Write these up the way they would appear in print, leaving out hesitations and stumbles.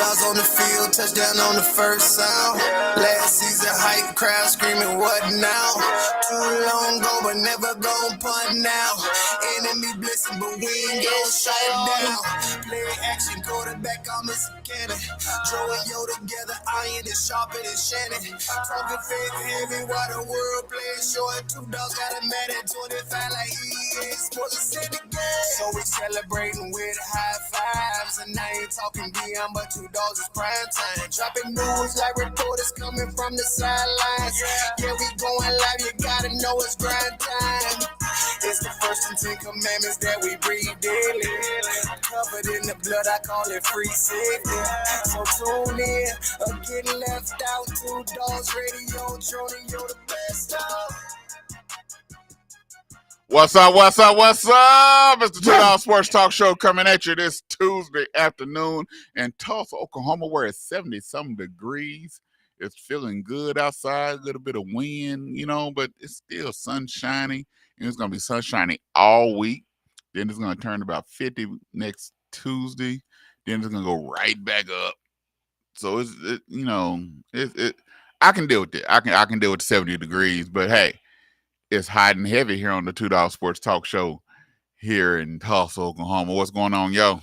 Dawgs on the field, touchdown on the first sound. Last season hype, crowd screaming, what now? Too long ago, but never gon' punt now. Enemy blissing, but we ain't gon' shut down. Play action, quarterback, I'm a cannon. Joe and Yo together, iron is sharper than Shannon. Talking fake heavy, while the world playing short. Two dogs got a mad at 25 like he is. Sports in the game. So we celebrating with high fives. And I ain't talking DM, but two dogs is prime time. Dropping news like reporters coming from the sidelines. Yeah, we going live, you gotta know it's grind time. It's the first and 10 commandments that we breathe daily. Covered in the blood, I call it free safety. So tune in, or get left out. Two dogs radio, Joni, you're the best dog. What's up? It's the 2 Dawgs Sports Talk Show coming at you this Tuesday afternoon in Tulsa, Oklahoma, where it's 70-something degrees. It's feeling good outside, a little bit of wind, but it's still sunshiny. And it's going to be sunshiny all week. Then it's going to turn about 50 next Tuesday. Then it's going to go right back up. So I can deal with it. I can deal with 70 degrees, but hey, it's hot and heavy here on the 2 Dawgs Sports Talk Show here in Tulsa, Oklahoma. What's going on, yo?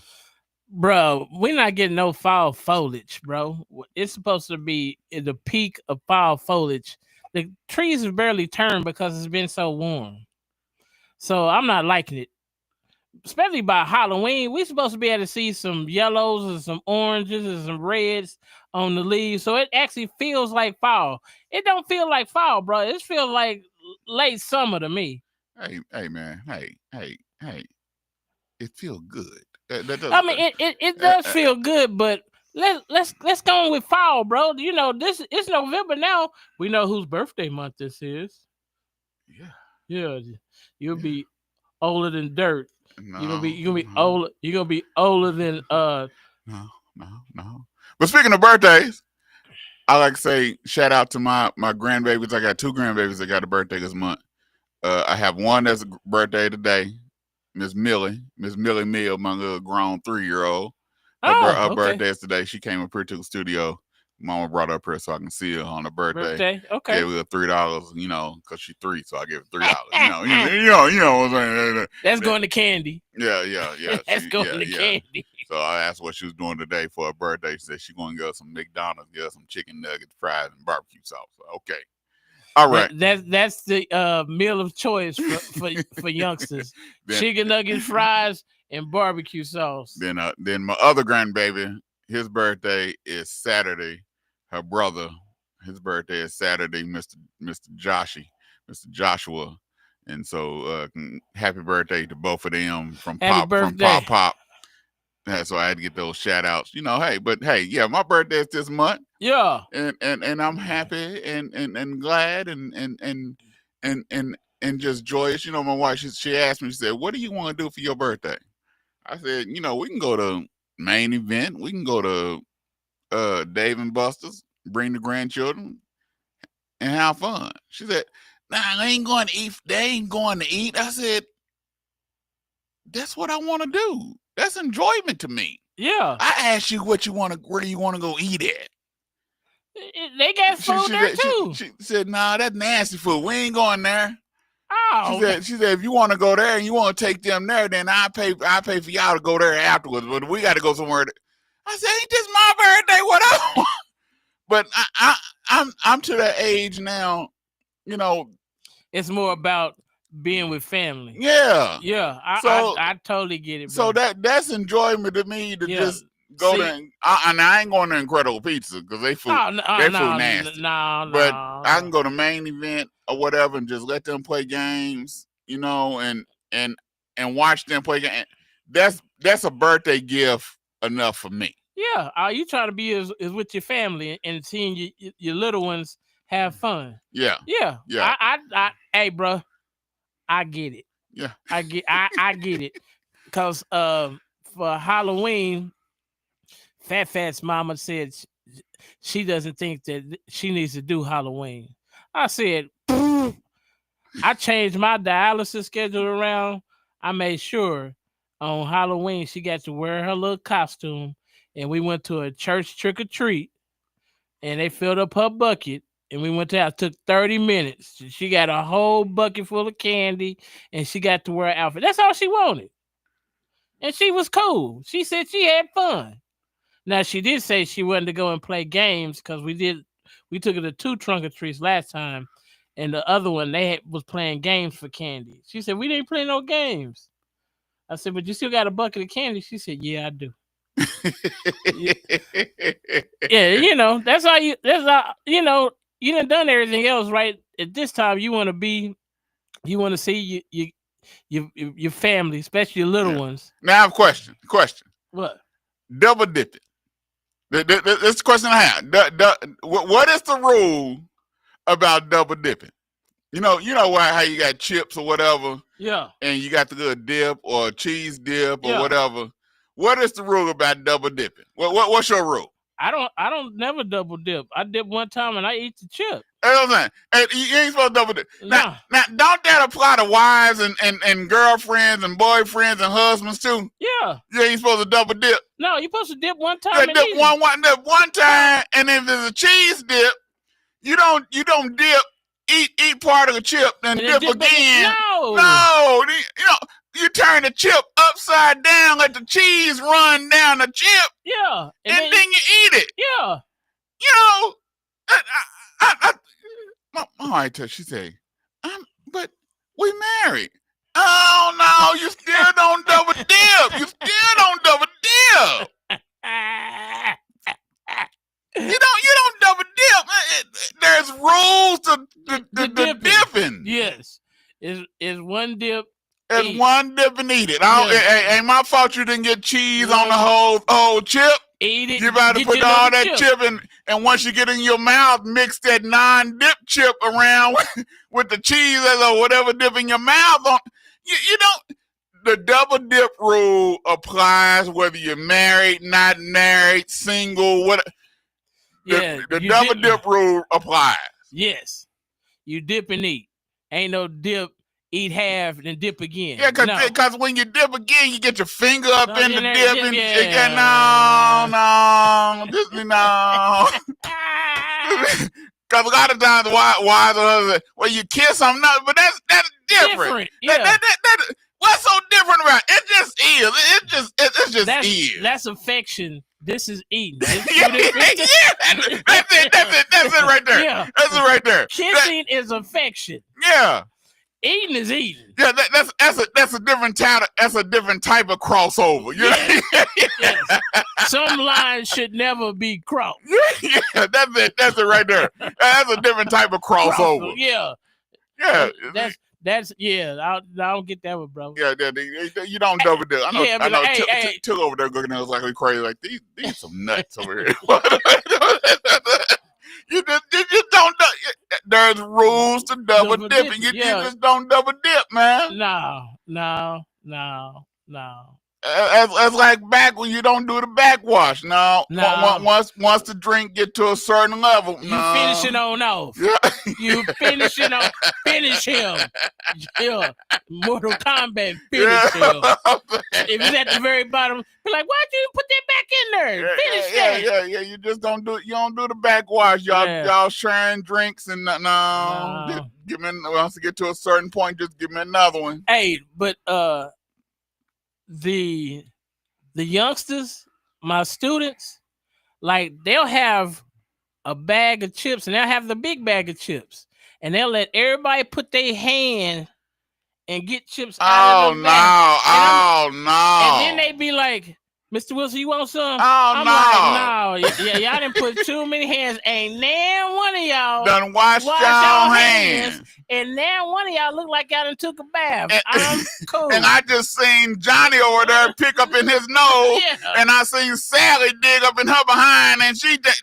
Bro, we're not getting no fall foliage, bro. It's supposed to be at the peak of fall foliage. The trees have barely turned because it's been so warm. So I'm not liking it. Especially by Halloween, we're supposed to be able to see some yellows and some oranges and some reds on the leaves. So it actually feels like fall. It don't feel like fall, bro. It feels like late summer to me. Hey, man. Hey. It feels good. It does feel good, but let's go with fall, bro. It's November now. We know whose birthday month this is. Yeah. You'll be older than dirt. No, you're gonna be older. You're gonna be older than No. But speaking of birthdays, I like to say shout out to my grandbabies. I got 2 grandbabies that got a birthday this month. I have one that's a birthday today, Miss Millie Mill, my little grown 3-year-old. Her birthday is today. She came up here to the studio. Mama brought her up here so I can see her on her birthday. Okay. Gave her $3, because she's 3, so I gave her $3. you know what I'm saying? That's going to candy. Yeah. That's going to candy. So I asked what she was doing today for her birthday. She said she's going to get some McDonald's, get some chicken nuggets, fries, and barbecue sauce. Okay. All right. That's the meal of choice for youngsters. Chicken nuggets, fries, and barbecue sauce. Then my other grandbaby, his birthday is Saturday. Her brother, his birthday is Saturday, Mr. Joshua. And so happy birthday to both of them from Pop. So I had to get those shout outs. My birthday is this month. Yeah. And I'm happy and glad and just joyous. My wife, she asked me, she said, what do you want to do for your birthday? I said, we can go to main event. We can go to Dave and Buster's, bring the grandchildren, and have fun. She said, nah, they ain't going to eat. They ain't going to eat. I said, that's what I want to do. That's enjoyment to me. Yeah. I asked you where do you want to go eat at? They got food there too. She said, nah, that's nasty food. We ain't going there. Oh. She said, if you want to go there and you want to take them there, then I pay for y'all to go there afterwards. But we got to go somewhere. I said, ain't this my birthday? What I want? But I'm to that age now, It's more about being with family. Yeah. Yeah. I totally get it, bro. So that's enjoyment to me to just go there. And I ain't going to Incredible Pizza because they food nasty. But I can go to main event or whatever and just let them play games, and watch them play games. That's a birthday gift enough for me. Yeah. All you trying to be is with your family and seeing your little ones have fun. Yeah. Yeah. Hey, bro, I get it. Yeah. I get it. Because for Halloween, Fat's mama said she doesn't think that she needs to do Halloween. I said, I changed my dialysis schedule around. I made sure on Halloween she got to wear her little costume and we went to a church trick or treat, and they filled up her bucket. And we went to house. Took 30 minutes. She got a whole bucket full of candy, and she got to wear an outfit. That's all she wanted. And she was cool. She said she had fun. Now, she did say she wanted to go and play games because we took her to 2 trunk or treats last time, and the other one, was playing games for candy. She said, we didn't play no games. I said, but you still got a bucket of candy? She said, yeah, I do. Yeah, that's all, you done everything else, right? At this time, you want to see your family, especially your little ones. Now I have a question. What? Double dipping. That's the question I have. What is the rule about double dipping? You know how you got chips or whatever. Yeah. And you got the good dip or cheese dip or whatever. What is the rule about double dipping? What's your rule? I don't never double dip. I dip one time and I eat the chip. That's what I'm saying. You ain't supposed to double dip. Now, don't that apply to wives and girlfriends and boyfriends and husbands too? Yeah. You ain't supposed to double dip. No, you're supposed to dip one time. Yeah, dip one time, and if it's a cheese dip, you don't dip. Eat part of the chip, then dip again. No. You turn the chip upside down, let the cheese run down the chip. Yeah. And then you eat it. Yeah. My wife, she say, but we married. Oh, no, you still don't double dip. You still don't double dip. You don't double dip. There's rules to dipping. Yes. Is one dip. It's one dip and eat it. Ain't my fault you didn't get cheese on the whole chip. Eat it. You about to put all that chip in, and once you get in your mouth, mix that non-dip chip around with the cheese or whatever dip in your mouth. You don't. The double dip rule applies whether you're married, not married, single, whatever. The double dip rule applies. Yes. You dip and eat. Ain't no dip, eat half, then dip again. Yeah, because when you dip again, you get your finger up in the dip. No. Because a lot of times, wives or husbands, well, you kiss them, but that's different. Yeah. What's so different about it? It just is. It just is. That's affection. This is eating. That's it right there. Yeah. That's it right there. Kissing is affection. Yeah. Eating is eating. Yeah, that's a different type of crossover. Yes. Yes. Some lines should never be crossed. Yeah, that's it. That's it right there. That's a different type of crossover. Yeah. Yeah. I don't get that one, bro. Yeah, you don't double dip. I know. Hey. Took over there looking at us like we crazy. Like these some nuts over here. You just don't. There's rules to double dipping. You just don't double dip, man. No. It's like back when you don't do the backwash. No. Once the drink get to a certain level, you finish it on off. Yeah. You finish him. Yeah. Mortal Kombat, finish him. If it's at the very bottom, be like, why'd you put that back in there? Finish that. Yeah. You just don't do it. You don't do the backwash. Y'all sharing drinks and no. Give me once you get to a certain point, just give me another one. Hey, but the youngsters, my students, like they'll have a bag of chips and they'll have the big bag of chips and they'll let everybody put their hand and get chips out of the bag. No. And then they be like, Mr. Wilson, you want some? I'm like, no. Yeah, y'all done put too many hands. Ain't now one of y'all done wash y'all hands. And now one of y'all look like y'all done took a bath. I'm cool. And I just seen Johnny over there pick up in his nose, and I seen Sally dig up in her behind, and she just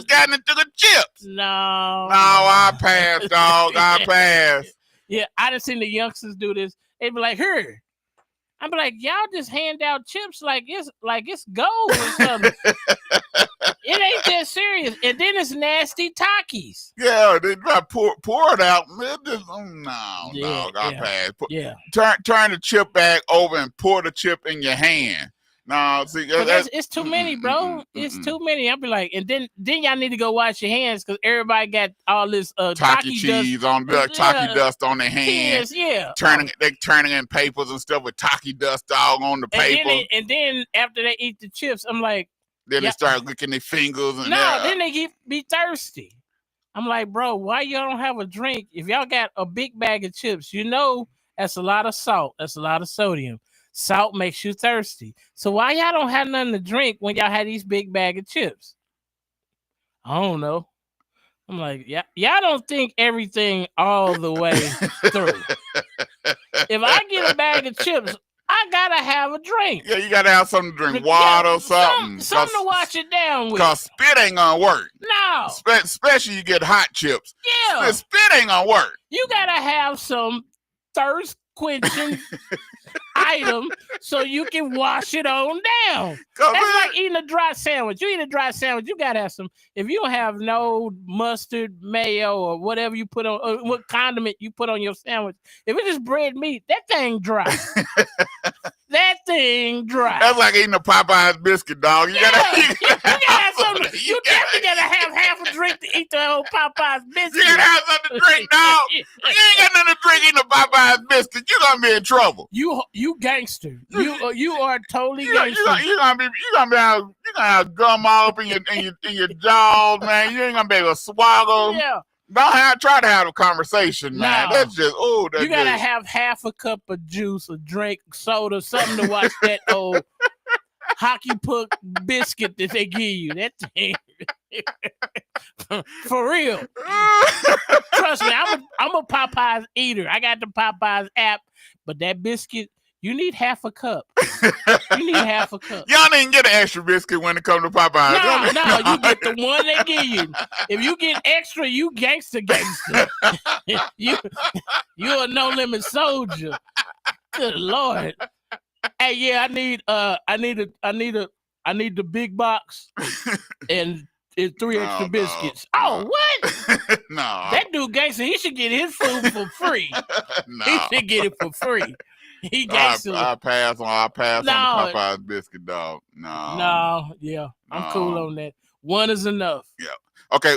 got into the chips. No, I passed, dog. I passed. Yeah, I done seen the youngsters do this. They be like, here. I'm like, y'all just hand out chips like it's gold or something. It ain't that serious. And then it's nasty Takis. Yeah, they pour it out. I pass. Yeah. Turn the chip bag over and pour the chip in your hand. No, see, It's too many, bro. It's too many. I'll be like, and then y'all need to go wash your hands because everybody got all this Taki cheese dust, on Taki dust on their hands. Yeah, they turning in papers and stuff with Taki dust all on the paper. And then after they eat the chips, I'm like, then they start licking their fingers. And then they be thirsty. I'm like, bro, why y'all don't have a drink? If y'all got a big bag of chips, you know that's a lot of salt. That's a lot of sodium. Salt makes you thirsty. So why y'all don't have nothing to drink when y'all had these big bag of chips? I don't know. I'm like, y'all don't think everything all the way through. If I get a bag of chips, I gotta have a drink. Yeah, you gotta have something to drink, water, something. Something to wash it down with. Cause spit ain't gonna work. No. Especially you get hot chips. Yeah. Spit ain't gonna work. You gotta have some thirst quenching item so you can wash it on down. That's like eating a dry sandwich. You eat a dry sandwich, you gotta have some. If you don't have no mustard, mayo, or whatever you put on, or what condiment you put on your sandwich, if it's just bread meat, that thing dry. That thing dry. That's like eating a Popeye's biscuit, dog. You gotta have something. You definitely gotta have half a drink to eat the whole Popeye's biscuit. You gotta have something to drink, dog. You ain't got nothing to drink eating a Popeye's biscuit. You're gonna be in trouble. You gangster. You are totally gangster. You're gonna have gum all up in your jaws, man. You ain't gonna be able to swallow. Yeah. Try to have a conversation, man. No. That's just you gotta have half a cup of juice, a drink, soda, something to watch that old hockey puck biscuit that they give you. That thing, for real. Trust me, I'm a Popeyes eater. I got the Popeyes app, but that biscuit, you need half a cup. You need half a cup. Y'all didn't get an extra biscuit when it comes to Popeyes. No, you get the one they give you. If you get extra, you gangster. you a no limit soldier. Good Lord. Hey, yeah, I need the big box and 3 extra biscuits. No. Oh, what? No. That dude gangster, he should get his food for free. No. He should get it for free. He gangster. I pass on the Popeye's biscuit, dog. No. Yeah. I'm cool on that. One is enough. Yeah. Okay.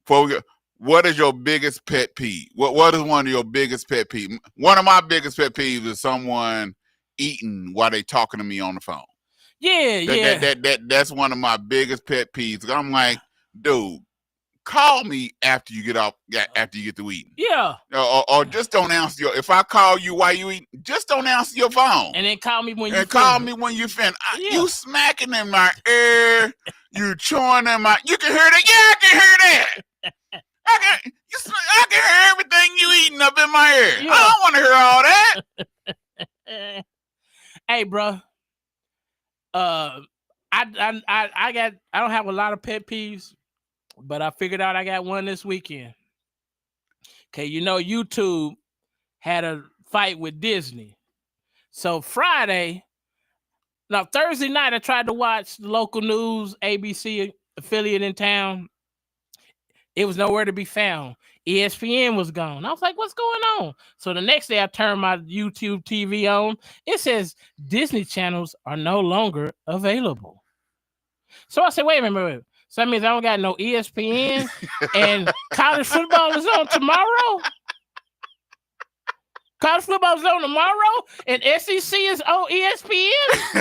Before we go, what is your biggest pet peeve? What is one of your biggest pet peeves? One of my biggest pet peeves is someone eating while they talking to me on the phone. Yeah. That's one of my biggest pet peeves. I'm like, dude, call me after you get through eating. Yeah. Or just don't answer if I call you while you eat, just don't answer your phone. And then call me when you fin. You smacking in my ear, you chewing in my. You can hear that. Yeah, I can hear that. I can hear everything you eating up in my ear. Yeah. I don't want to hear all that. Hey, bro. I don't have a lot of pet peeves, but I figured out I got one this weekend. Okay, YouTube had a fight with Disney. So Thursday night, I tried to watch the local news, ABC affiliate in town. It was nowhere to be found. ESPN was gone. I was like, what's going on? So the next day I turned my YouTube TV on. It says Disney channels are no longer available. So I said, wait a minute. So that means I don't got no ESPN and college football is on tomorrow? College football is on tomorrow and SEC is on ESPN?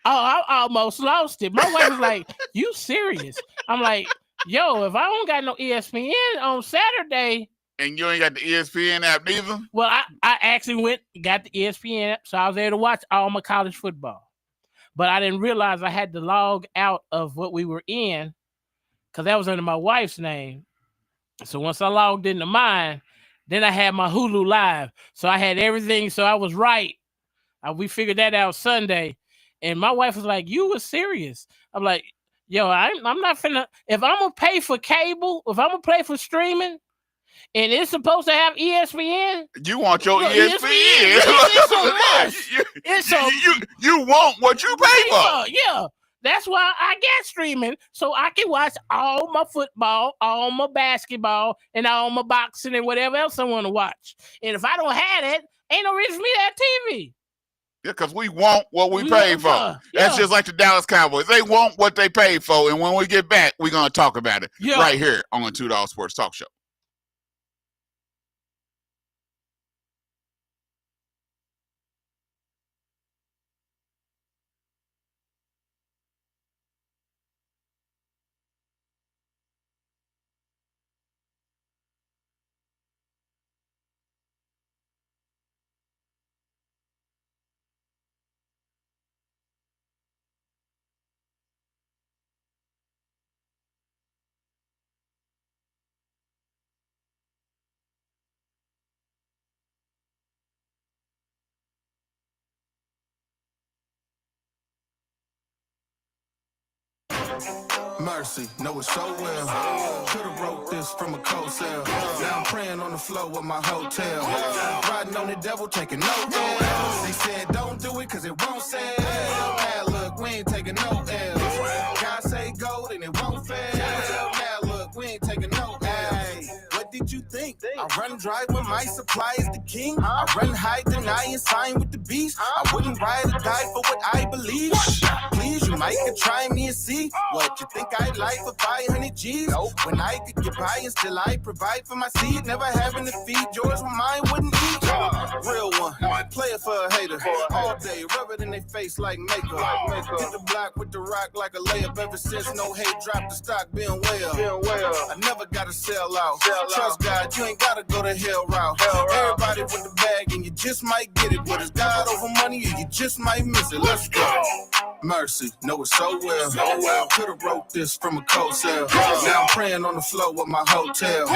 Oh, I almost lost it. My wife was like, you serious? I'm like, yo, if I don't got no ESPN on Saturday. And you ain't got the ESPN app neither? Well, I actually got the ESPN app, so I was there to watch all my college football. But I didn't realize I had to log out of what we were in because that was under my wife's name. So once I logged into mine, then I had my Hulu Live. So I had everything. So I was right. We figured that out Sunday. And my wife was like, you were serious. I'm like, yo, I'm not finna, if I'm going to pay for cable, if I'm going to pay for streaming, and it's supposed to have ESPN. You want your ESPN. It's a must. You want what you pay for. Yeah. That's why I get streaming, so I can watch all my football, all my basketball, and all my boxing and whatever else I want to watch. And if I don't have it, Ain't no reason for me to have TV. Yeah, because we want what we paid for. Yeah. That's just like the Dallas Cowboys. They want what they paid for, and when we get back, we're going to talk about it right here on the Two Dawgs Sports Talk Show. Mercy, know it so well. Could've wrote this from a cold cell. Now I'm praying on the floor of my hotel. Riding on the devil, taking no L's. They said don't do it cause it won't sell. Now look, we ain't taking no L's. God say gold and it won't fail. Now look, we ain't taking no L's. What did you think? I run dry when my supply is the king. I run high, deny and sign with the beast. I wouldn't ride or die for what I believe. Please, you might could try me and see what you think I'd like for 500 G's. When I could get by and still I provide for my seed. Never having to feed yours when mine wouldn't eat. Real one, play it for a hater. All day, rub it in their face like makeup. Hit the block with the rock like a layup. Ever since no hate dropped, the stock been well. I never gotta sell out. Trust God, you ain't gotta go the hell route. Everybody with the bag and you just might get it. But it's God over money and you just might miss it. Let's go. Mercy, know it so well. Could've wrote this from a cold cell. Now I'm praying on the floor of my hotel.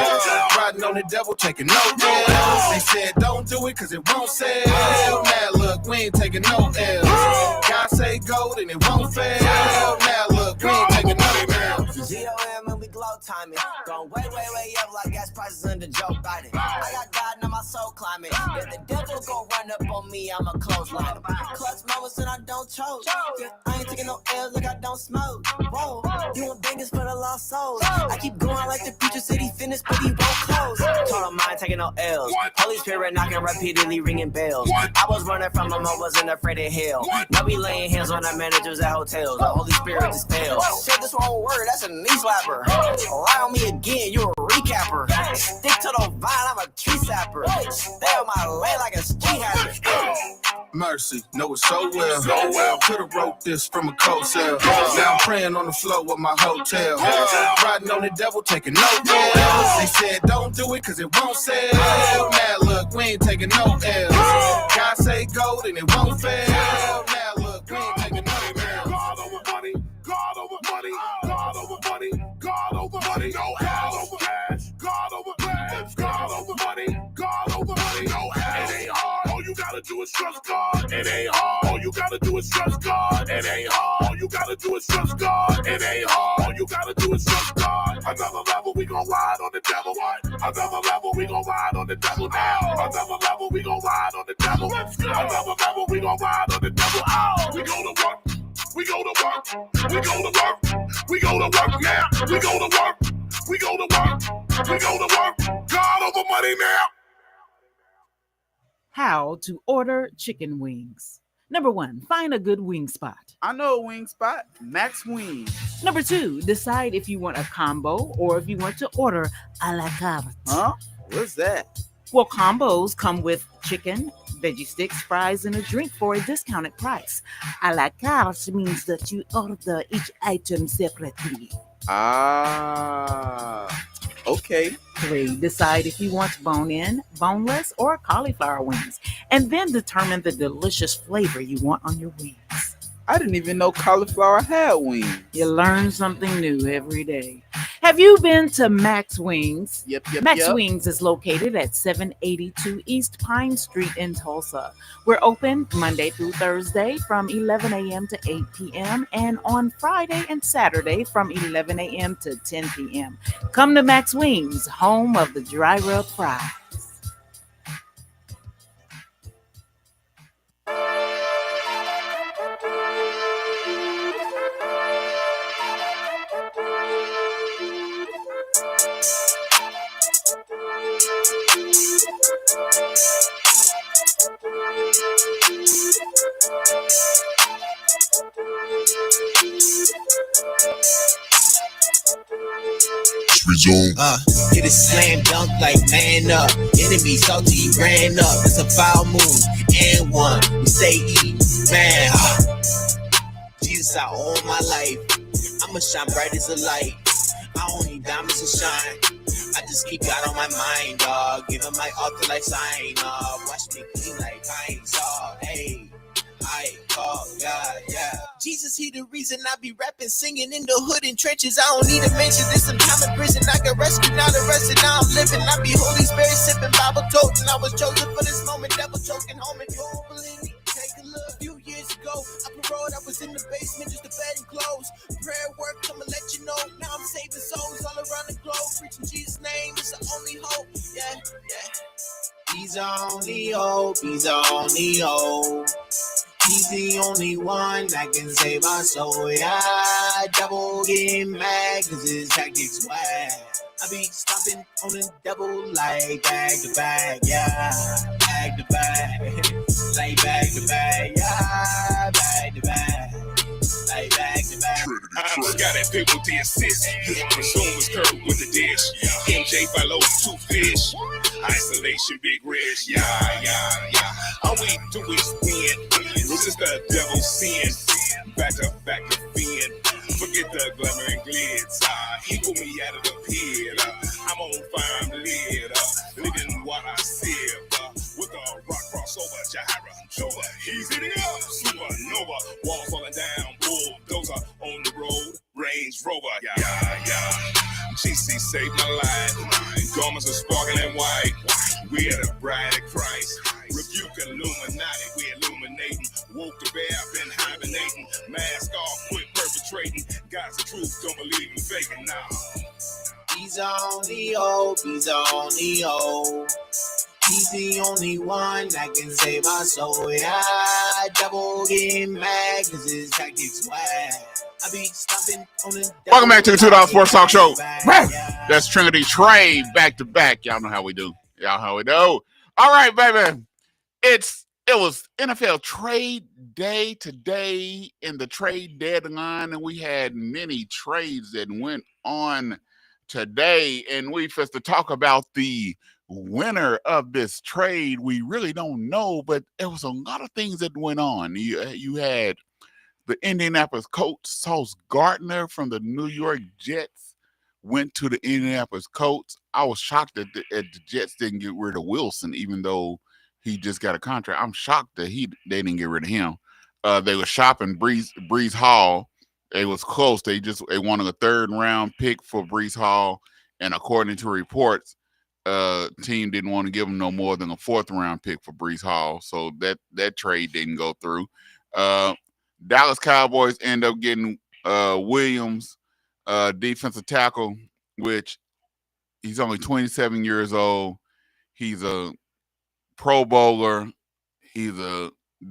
Riding on the devil, taking no L's. They said don't do it cause it won't sell. Now look, we ain't taking no L's. God say gold and it won't fail. Now look, we ain't taking no L's. GOM and we glow timing. Going way up like gas prices under Joe Biden. I got God in my soul climbing. If the devil gon' run up on me, I'ma clothesline him. Clutch moments and I don't choke. Yeah, I ain't taking no L's like I don't smoke. Whoa, doing bangers for the lost souls. I keep going like the future city fitness, but he won't close. Told him I ain't taking no L's. Holy Spirit knocking repeatedly, ringing bells. I was running from him, I wasn't afraid of hell. Now we laying hands on our managers at hotels. The Holy Spirit just fails. Shit, this wrong word, that's a knee slapper. Lie on me again, you a recapper. Stick to the vine, I'm a tree sapper. Stay on my lane like a street hazard. Mercy, know it so well. Could've wrote this from a cold cell. Now I'm praying on the floor of my hotel. Riding on the devil, taking no L's. They said don't do it cause it won't sell. Now look, we ain't taking no L's. God say gold and it won't fail. Now look, we ain't taking no L's. God over money, God over money, God over money, God over money, no God over cash, God over cash, God over money, God over money, no it ain't hard, all you gotta do is trust God. It ain't hard, all you gotta do is trust God. It ain't hard, all you gotta do is trust God. It ain't hard, all you gotta do is trust God. Another level, we gon' ride on the devil. What? Another level, we gon' ride on the devil now. Another level, we gon' ride on the devil. Another level, we gon' ride on the devil. Oh, we go to work. We go to work, we go to work, we go to work now, we go to work, we go to work, we go to work, God over money now. How to order chicken wings. Number 1, find a good wing spot. I know a wing spot, Max Wings. Number 2, decide if you want a combo or if you want to order a la carte. Huh? What's that? Well, combos come with chicken, veggie sticks, fries, and a drink for a discounted price. A la carte means that you order each item separately. Okay. 3, decide if you want bone-in, boneless, or cauliflower wings, and then determine the delicious flavor you want on your wings. I didn't even know cauliflower had wings. You learn something new every day. Have you been to Max Wings? Yep. Max Wings is located at 782 East Pine Street in Tulsa. We're open Monday through Thursday from 11 a.m. to 8 p.m. and on Friday and Saturday from 11 a.m. to 10 p.m. Come to Max Wings, home of the dry rub fries. Hit a slam dunk like man up. Enemy salty ran up. It's a foul move and one. We say eat man. Jesus out all my life. I'ma shine bright as a light. I don't need diamonds to shine. I just keep God on my mind, dog. Give him my altar like sign, watch me clean like pines, hey. I call God, yeah. Jesus, he the reason I be rapping, singing in the hood and trenches. I don't need a mention. This some time in prison. I got rescued, now arrested, now I'm living. I be Holy Spirit sipping Bible toting. I was chosen for this moment. Devil choking home and you don't believe me. Take a look. A few years ago, I paroled. I was in the basement, just a bed and clothes. Prayer work, I'ma let you know. Now I'm saving souls all around the globe. Preaching Jesus' name is the only hope. Yeah, yeah. He's the only hope. He's the only hope. He's the only one that can save our soul. Yeah, double getting mad cause his tactics whack. I be stomping on the devil like back to back. Yeah, back to back. Like back to back. Yeah, back to back. Like back to back. I just got that pick with the assist. Consumers curved with the dish. MJ follow two fish. Isolation, big risk. Yeah. All we do is win. This is the devil's sin. Back to fin. Forget the glamour and glitz. He pulled me out of the pit. I'm on fire, I'm lit. Living what I sip. With a rock crossover, Jahara, Jova. He's hitting up. Supernova. Walls falling down. Bulldozer on the road. Range Rover. Yeah. GC saved my life. Garments are sparkling white. We are the bride of Christ. Rebuke Illuminati. We illuminating. Woke the bear, been hibernating. Mask off, quit perpetrating. God's the truth, don't believe in faking now. He's the only hope. He's the only hope. He's the only one that can save our soul. Yeah, double getting mad cause his tactics whack. I be stomping on the Welcome back to the $2 Sports Talk Show. That's Trinity Trade back to back. Y'all know how we do. All right, baby. It was NFL trade day today in the trade deadline, and we had many trades that went on today, and we first to talk about the winner of this trade. We really don't know, but there was a lot of things that went on. You had the Indianapolis Colts, Sauce Gardner from the New York Jets went to the Indianapolis Colts. I was shocked that the Jets didn't get rid of Wilson, even though he just got a contract. I'm shocked that they didn't get rid of him. They were shopping Breece Hall. It was close. They wanted a third round pick for Breece Hall, and according to reports, team didn't want to give him no more than a fourth round pick for Breece Hall. So that trade didn't go through. Dallas Cowboys end up getting Williams, defensive tackle, which he's only 27 years old. He's a Pro Bowler. He's a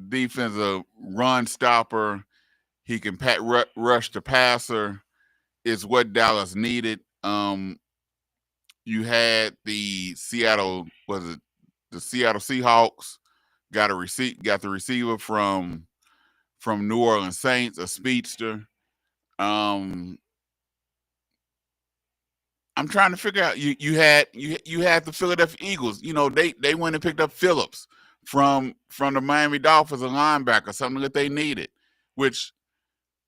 defensive run stopper. He can rush the passer. Is what Dallas needed. You had the Seattle Seahawks got the receiver from New Orleans Saints, a speedster. I'm trying to figure out. You had the Philadelphia Eagles. You know, they went and picked up Phillips from the Miami Dolphins, a linebacker, something that they needed. Which,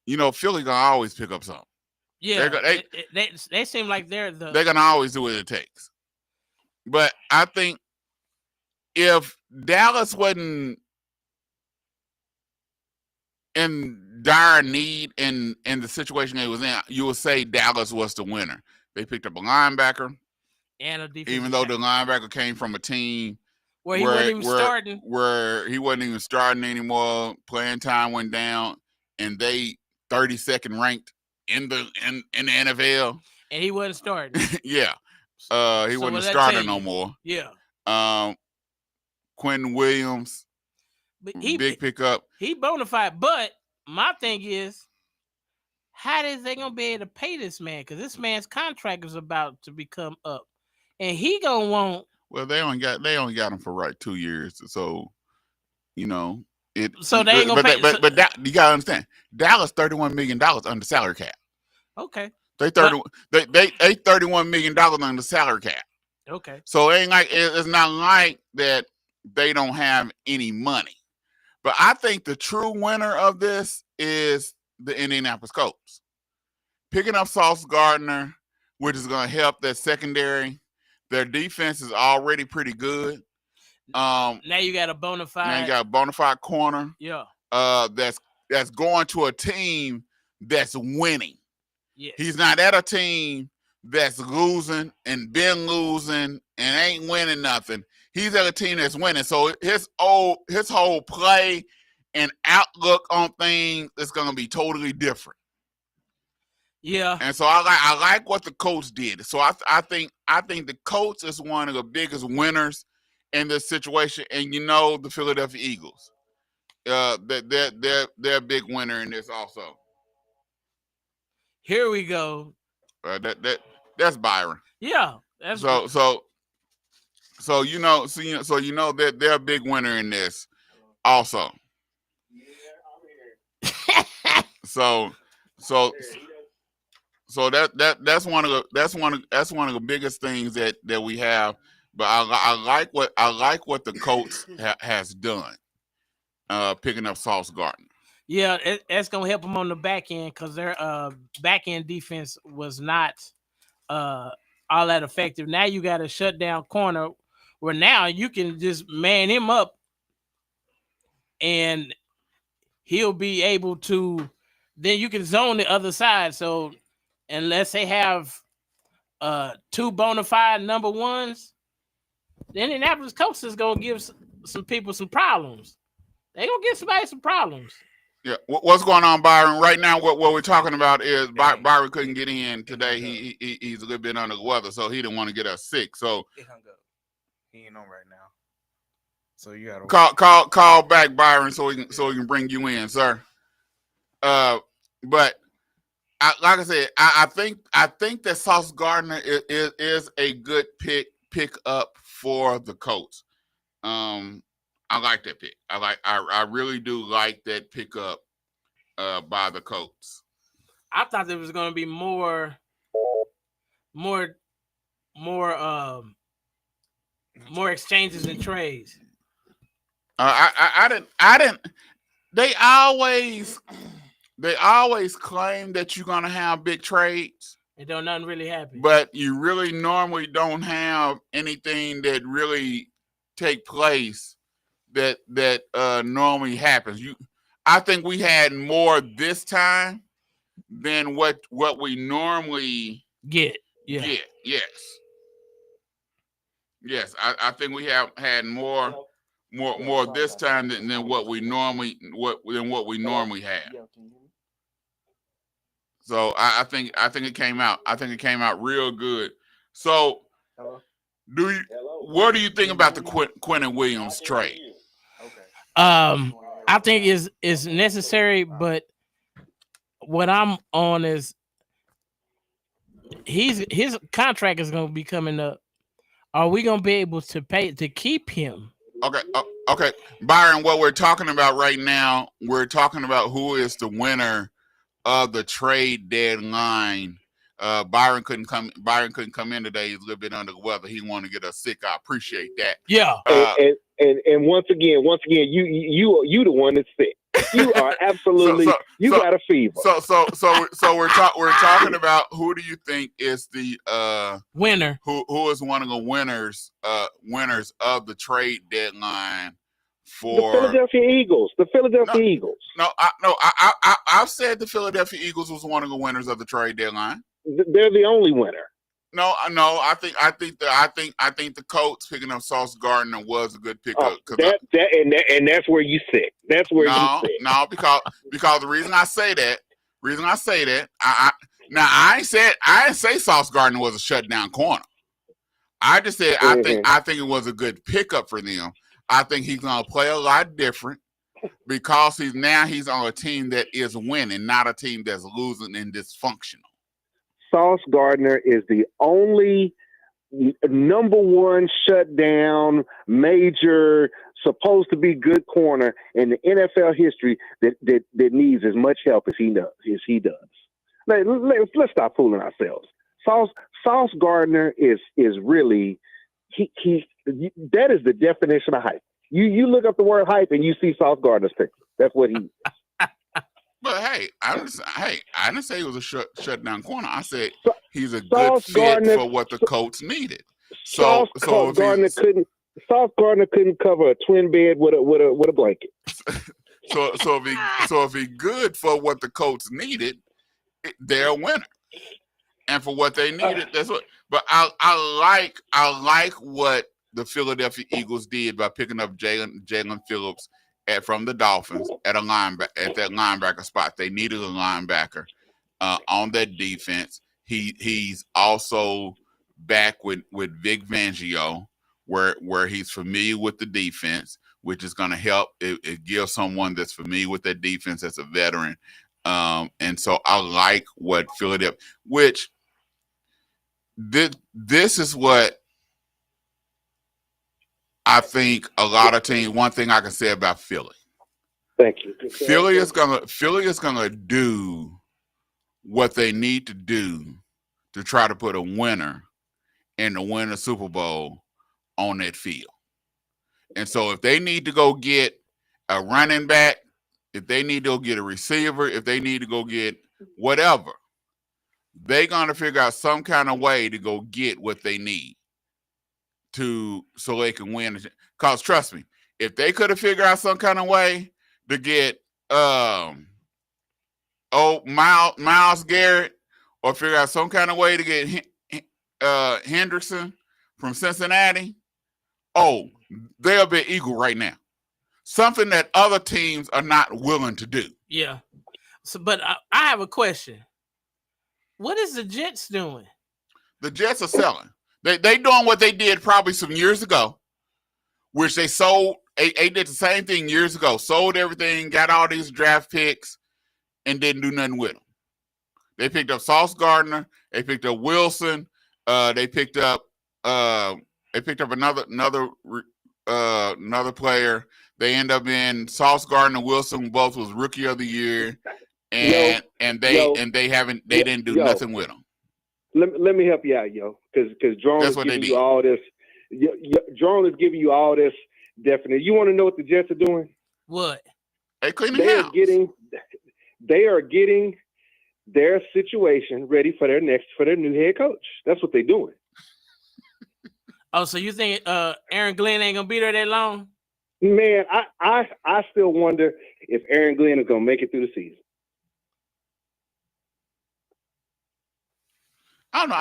you know, Philly gonna always pick up something. Yeah, they seem like they're gonna always do what it takes. But I think if Dallas wasn't in dire need in the situation they was in, you would say Dallas was the winner. They picked up a linebacker, and a defense, even though the linebacker came from a team where he wasn't even starting. Where he wasn't even starting anymore. Playing time went down, and they 32nd ranked in the NFL, and he wasn't starting. Yeah, he wasn't starting no more. Yeah. Quentin Williams, big pickup. He bona fide, but my thing is, how is they gonna be able to pay this man? Because this man's contract is about to become up, and he gonna want. Well, they only got him for 2 years, so you know, it. So they ain't gonna pay. But that, you gotta understand, Dallas $31 million under salary cap. Okay. They $31 million under salary cap. Okay. So it ain't like it's not like that they don't have any money. But I think the true winner of this is the Indianapolis Colts. Picking up Sauce Gardner, which is going to help that secondary. Their defense is already pretty good. Now you got a bona fide corner. Yeah. That's going to a team that's winning. Yes. He's not at a team that's losing and been losing and ain't winning nothing. He's at a team that's winning. So his whole play and outlook on things is going to be totally different. Yeah. And so I like what the Colts did. So I think the Colts is one of the biggest winners in this situation. And the Philadelphia Eagles, they're a big winner in this also. Here we go. That's Byron. Yeah. That's so that they're a big winner in this also. So that's one of the biggest things that we have. But I like what the Colts has done, picking up Sauce Gardner. Yeah, that's gonna help them on the back end because their back end defense was not all that effective. Now you got a shutdown corner where now you can just man him up, and he'll be able to. Then you can zone the other side. So unless they have two bona fide number ones, the Indianapolis Colts is gonna give some people some problems. They gonna give somebody some problems. Yeah, what's going on, Byron? Right now, what we're talking about is Byron couldn't get in today. He's a little bit under the weather, so he didn't want to get us sick. So he hung up. He ain't on right now. So you gotta call back Byron so he can bring you in, sir. But like I said, I think that Sauce Gardner is a good pick up for the Colts. I like that pick. I really do like that pickup by the Colts. I thought there was going to be more exchanges and trades. I didn't. They always claim that you're gonna have big trades. It don't nothing really happen. But you really normally don't have anything that really take place that normally happens. I think we had more this time than what we normally get. Yeah. Get. Yes. I think we have had more this time than what we normally have. So I think it came out. I think it came out real good. So what do you think about the Quentin Williams trade? I think is necessary, but what I'm on is his contract is going to be coming up. Are we going to be able to pay to keep him? Okay. Byron, what we're talking about right now, we're talking about who is the winner of the trade deadline. Byron couldn't come in today. He's a little bit under the weather. He wanted to get us sick. I appreciate that. Yeah. And once again, you the one that's sick. You are absolutely got a fever. So we're talking about who do you think is the winner? Who is one of the winners of the trade deadline for the Philadelphia Eagles? The Philadelphia Eagles. I've said the Philadelphia Eagles was one of the winners of the trade deadline. They're the only winner. No. I think the Colts picking up Sauce Gardner was a good pickup. And that's where you sick. That's where you sick. No, because the reason I say that, I ain't say Sauce Gardner was a shutdown corner. I just said I think it was a good pickup for them. I think he's gonna play a lot different because he's on a team that is winning, not a team that's losing and dysfunctional. Sauce Gardner is the only number one shutdown major supposed to be good corner in the NFL history that needs as much help as he does. Let's stop fooling ourselves. Sauce Gardner is really that is the definition of hype. You look up the word hype and you see Sauce Gardner's picture. That's what he is. But hey, I didn't say he was a shutdown corner. I said he's a good fit Gardner, for what the Colts needed. Sauce Gardner couldn't cover a twin bed with a blanket. So if he good for what the Colts needed, they're a winner. And for what they needed, that's what. But I like what the Philadelphia Eagles did by picking up Jalen Phillips from the Dolphins at that linebacker spot. They needed a linebacker on that defense. He's also back with Vic Fangio, where he's familiar with the defense, which is going to help. It gives someone that's familiar with that defense as a veteran. And so I like what Philadelphia, which this is what I think a lot of teams. One thing I can say about Philly. Thank you. Philly is gonna do what they need to do to try to put a winner in the winner Super Bowl on that field. And so if they need to go get a running back, if they need to go get a receiver, if they need to go get whatever, they're gonna figure out some kind of way to go get what they need so they can win. Because trust me, if they could have figured out some kind of way to get Myles Garrett, or figure out some kind of way to get Hendrickson from Cincinnati, they'll be Eagle right now. Something that other teams are not willing to do. Yeah. So, but I have a question. What is the Jets doing? The Jets are selling. They doing what they did probably some years ago, which they sold. They did the same thing years ago. Sold everything, got all these draft picks, and didn't do nothing with them. They picked up Sauce Gardner. They picked up Wilson. They picked up another player. They end up in Sauce Gardner, Wilson. Both was Rookie of the Year, and they didn't do nothing with them. Let me help you out, because Drone is giving you all this. Drone is giving you all this definite. You want to know what the Jets are doing? What? They cleaning house. They are getting their situation ready for their new head coach. That's what they're doing. Oh, so you think Aaron Glenn ain't gonna be there that long? Man, I still wonder if Aaron Glenn is gonna make it through the season. I don't know.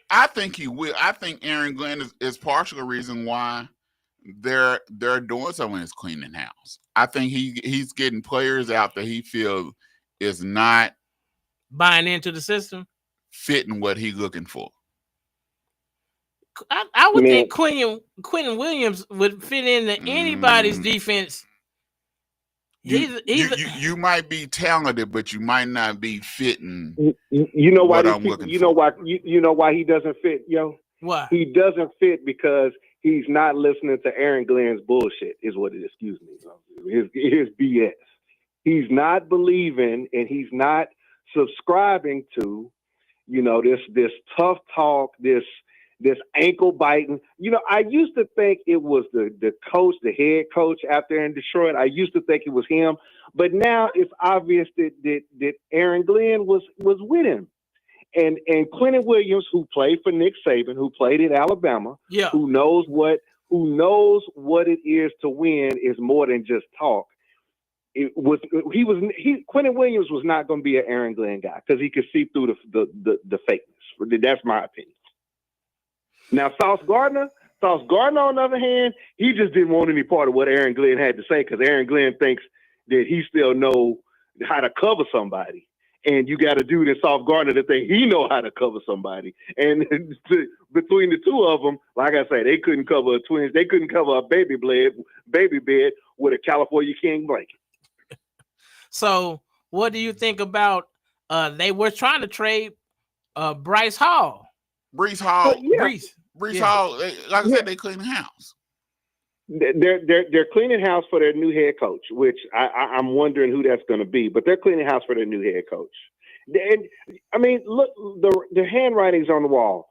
I think he will. I think Aaron Glenn is partially the reason why they're doing something is cleaning house. I think he's getting players out that he feels is not buying into the system, fitting what he's looking for. I would think Quentin Williams would fit into anybody's defense. You might be talented, but you might not be fitting. You know why? You know why he doesn't fit, yo? Why? He doesn't fit because he's not listening to Aaron Glenn's bullshit. Is what it is. Excuse me. His BS. He's not believing, and he's not subscribing to, this tough talk, this ankle biting. I used to think it was the coach, the head coach out there in Detroit. I used to think it was him, but now it's obvious that Aaron Glenn was with him. And Quentin Williams, who played for Nick Saban, who played at Alabama, who knows what it is to win is more than just talk. Quentin Williams was not going to be an Aaron Glenn guy because he could see through the fakeness. That's my opinion. Now, Sauce Gardner, on the other hand, he just didn't want any part of what Aaron Glenn had to say because Aaron Glenn thinks that he still know how to cover somebody. And you got a dude in Sauce Gardner that think he know how to cover somebody. And between the two of them, like I say, they couldn't cover a twins. They couldn't cover a baby bed with a California King blanket. So what do you think about they were trying to trade Breece Hall. Breece Hall, Breece Hall, like I said, they clean the house. They're cleaning house for their new head coach, which I'm wondering who that's going to be. But they're cleaning house for their new head coach. And I mean, look, the handwriting's on the wall.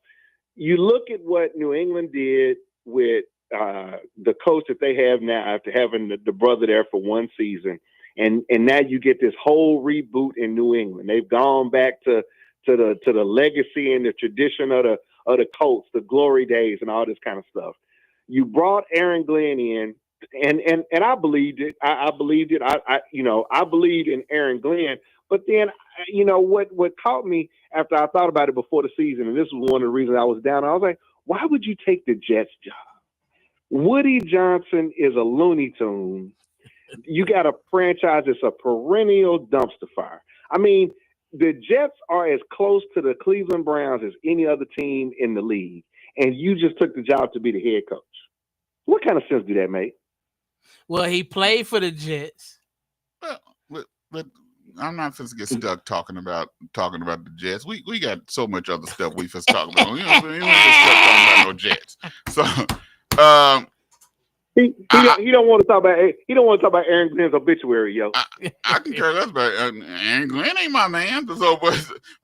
You look at what New England did with the coach that they have now after having the brother there for one season, and now you get this whole reboot in New England. They've gone back to the legacy and the tradition of the Colts, the glory days, and all this kind of stuff. You brought Aaron Glenn in, and I believed it. I believed it. I believed in Aaron Glenn. But then, what caught me after I thought about it before the season, and this was one of the reasons I was down. I was like, why would you take the Jets job? Woody Johnson is a Looney Tune. You got a franchise that's a perennial dumpster fire. I mean, the Jets are as close to the Cleveland Browns as any other team in the league, and you just took the job to be the head coach. What kind of sense do that make? Well, he played for the Jets. But I'm not supposed to get stuck talking about the Jets. We got so much other stuff we supposed to talk about. We don't get stuck talking about no Jets. So he don't want to talk about Aaron Glenn's obituary, yo. I can care less about Aaron Glenn. Ain't my man. So,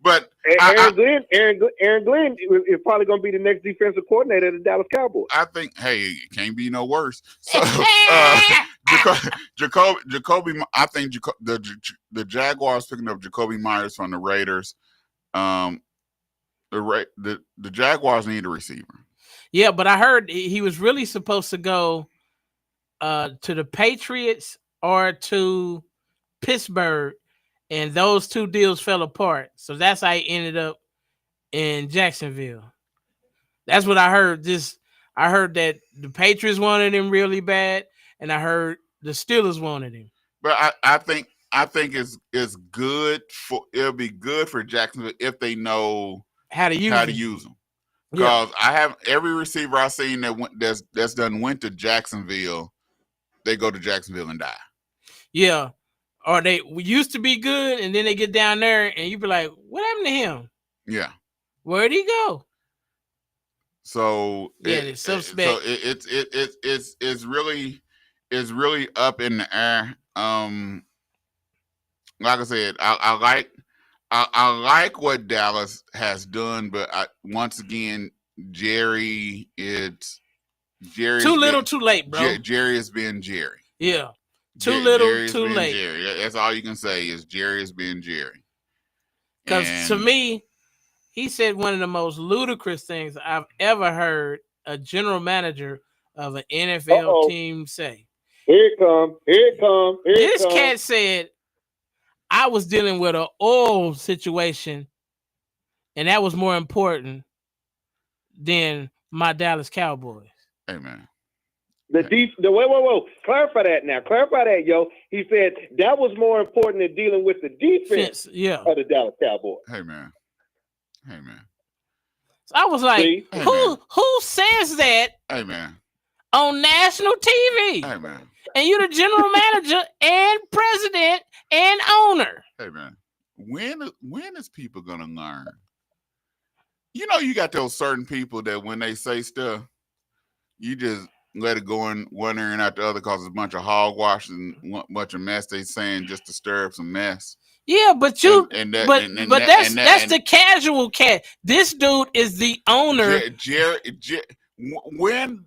but Aaron Glenn is probably going to be the next defensive coordinator of the Dallas Cowboys. I think, hey, it can't be no worse. So, Jacoby. I think the Jaguars picking up Jacoby Myers from the Raiders. The Jaguars need a receiver. Yeah, but I heard he was really supposed to go to the Patriots or to Pittsburgh, and those two deals fell apart. So that's how he ended up in Jacksonville. That's what I heard. I heard that the Patriots wanted him really bad, and I heard the Steelers wanted him. But I think it's good it'll be good for Jacksonville if they know how to use him. Because I have every receiver I've seen that's done went to Jacksonville, they go to Jacksonville and die. Yeah. Or they used to be good, and then they get down there, and you be like, what happened to him? Yeah. Where'd he go? So it's suspect. So it's really up in the air. Like I said, I like what Dallas has done, but once again, Jerry too little, too late, bro. Jerry has been Jerry. Yeah, too little, Jerry's too late. Jerry. That's all you can say is Jerry has been Jerry. Because to me, he said one of the most ludicrous things I've ever heard a general manager of an NFL team say. Here it comes. This cat said, I was dealing with an oil situation, and that was more important than my Dallas Cowboys. Hey, man. Whoa. Clarify that now. Clarify that, yo. He said that was more important than dealing with the defense of the Dallas Cowboys. Hey, man. So I was like, who says that? Hey, man. On national TV? Hey, man. And you're the general manager and president and owner. Hey, man. When is people gonna learn? You know, you got those certain people that when they say stuff, you just let it go in one ear and out the other because it's a bunch of hogwash and a bunch of mess they saying just to stir up some mess. Yeah, but that's the casual cat. This dude is the owner. When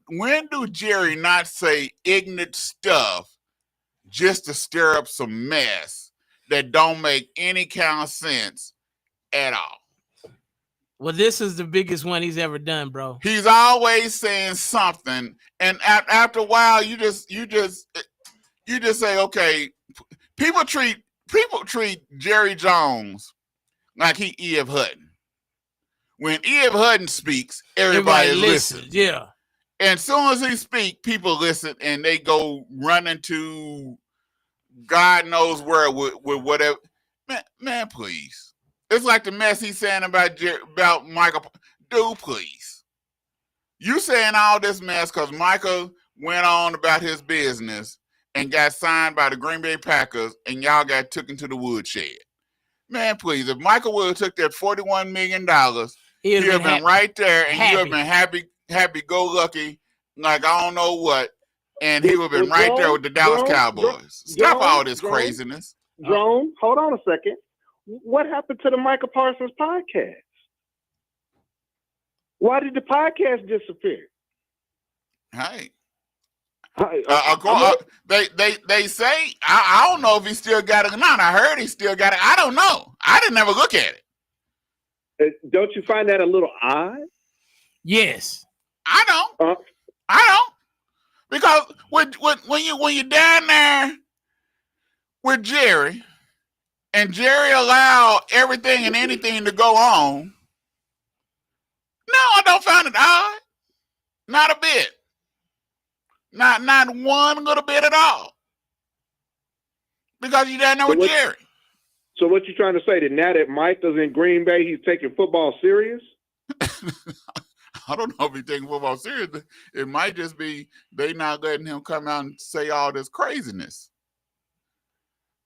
do Jerry not say ignorant stuff just to stir up some mess that don't make any kind of sense at all? Well, this is the biggest one he's ever done, bro. He's always saying something, and after a while, you just say, okay. People treat Jerry Jones like he E.F. Hutton. When E.F. Hutton speaks, everybody listens. Yeah. And as soon as he speaks, people listen, and they go running to God knows where with whatever. Man, please. It's like the mess he's saying about Michael. Dude, please. You saying all this mess because Michael went on about his business and got signed by the Green Bay Packers, and y'all got took into the woodshed. Man, please. If Michael would have took that $41 million, he'd have been right there, and you have been happy-go-lucky, like I don't know what. and he would have been right there with the Dallas Cowboys. Stop all this craziness. Drone, hold on a second. What happened to the Michael Parsons podcast? Why did the podcast disappear? Hey. They say I don't know if he still got it or not. I heard he still got it. I don't know. I didn't ever look at it. Don't you find that a little odd? Yes, I don't. I don't, because when you're down there with Jerry, and Jerry allowed everything and anything to go on. No, I don't find it odd. Not a bit. Not one little bit at all. Because you down there with Jerry. So what you trying to say, that now that Mike is in Green Bay, he's taking football serious? I don't know if he's taking football serious. It might just be they not letting him come out and say all this craziness.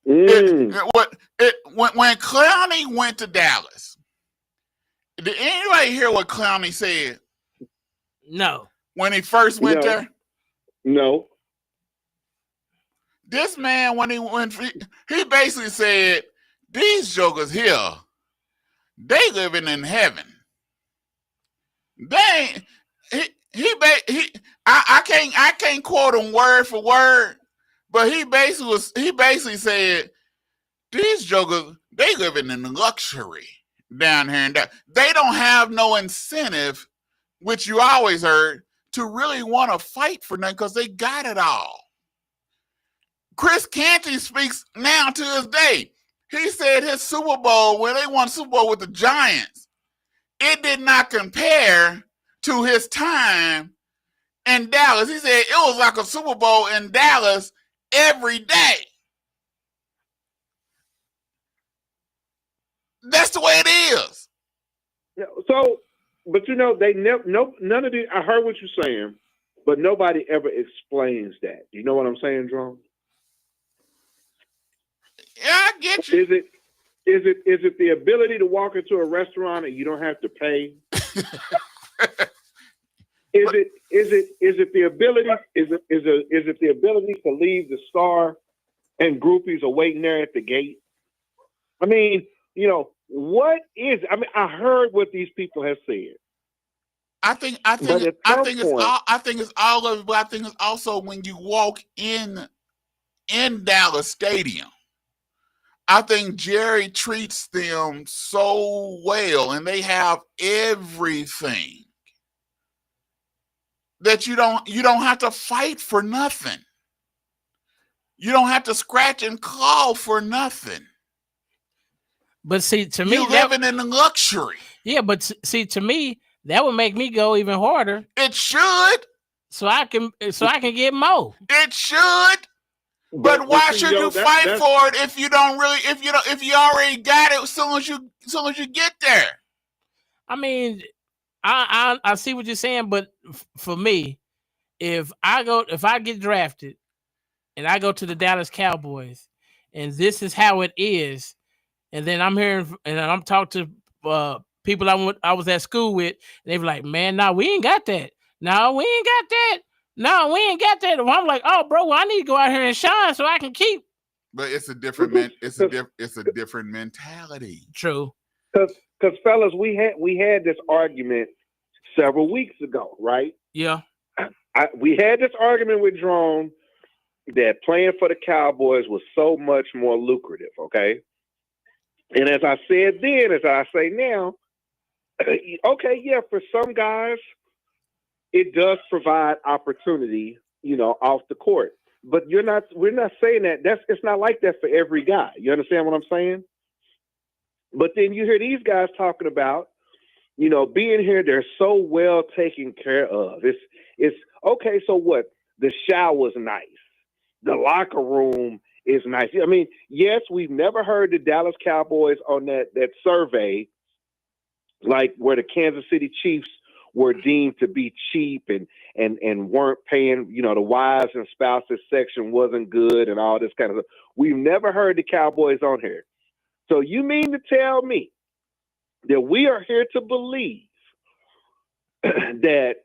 When Clowney went to Dallas, did anybody hear what Clowney said? No. When he first went there? No. This man, when he went, he basically said, these jokers here, they living in heaven. I can't quote him word for word, but he basically said, these jokers, they living in luxury down here, and they don't have no incentive, which you always heard, to really want to fight for nothing because they got it all. Chris Canty speaks now to this day. He said his Super Bowl, when they won Super Bowl with the Giants, it did not compare to his time in Dallas. He said it was like a Super Bowl in Dallas every day. That's the way it is. Yeah, so, but they never, none of the, I heard what you're saying, but nobody ever explains that. You know what I'm saying, Drone? Yeah, I get you. Is it the ability to walk into a restaurant and you don't have to pay? Is it the ability? Is it the ability to leave the star and groupies are waiting there at the gate? I mean, what is? I mean, I heard what these people have said. I think it's all of it, but I think it's also when you walk in Dallas Stadium. I think Jerry treats them so well, and they have everything that you don't have to fight for nothing. You don't have to scratch and claw for nothing. But see, to me, you're living in luxury. Yeah, but see, to me, that would make me go even harder. It should. So I can get more. It should. But why should you fight for it if you already got it as soon as you get there? I mean, I see what you're saying, but for me, if I get drafted and I go to the Dallas Cowboys and this is how it is, and then I'm hearing and I'm talking to people I was at school with, and they were like, man, no, we ain't got that. No, we ain't got that. No, we ain't got that. And I'm like, oh, bro, well, I need to go out here and shine so I can keep. But it's a different it's a different mentality. True. Because fellas, we had this argument several weeks ago, right? Yeah. We had this argument with Drone that playing for the Cowboys was so much more lucrative, okay? And as I said then, as I say now, okay, yeah, for some guys, it does provide opportunity, off the court. But we're not saying that. It's not like that for every guy. You understand what I'm saying? But then you hear these guys talking about, being here, they're so well taken care of. It's okay, so what? The shower's nice. The locker room is nice. I mean, yes, we've never heard the Dallas Cowboys on that survey, like where the Kansas City Chiefs were deemed to be cheap and weren't paying, the wives and spouses section wasn't good and all this kind of stuff. We've never heard the Cowboys on here. So you mean to tell me that we are here to believe that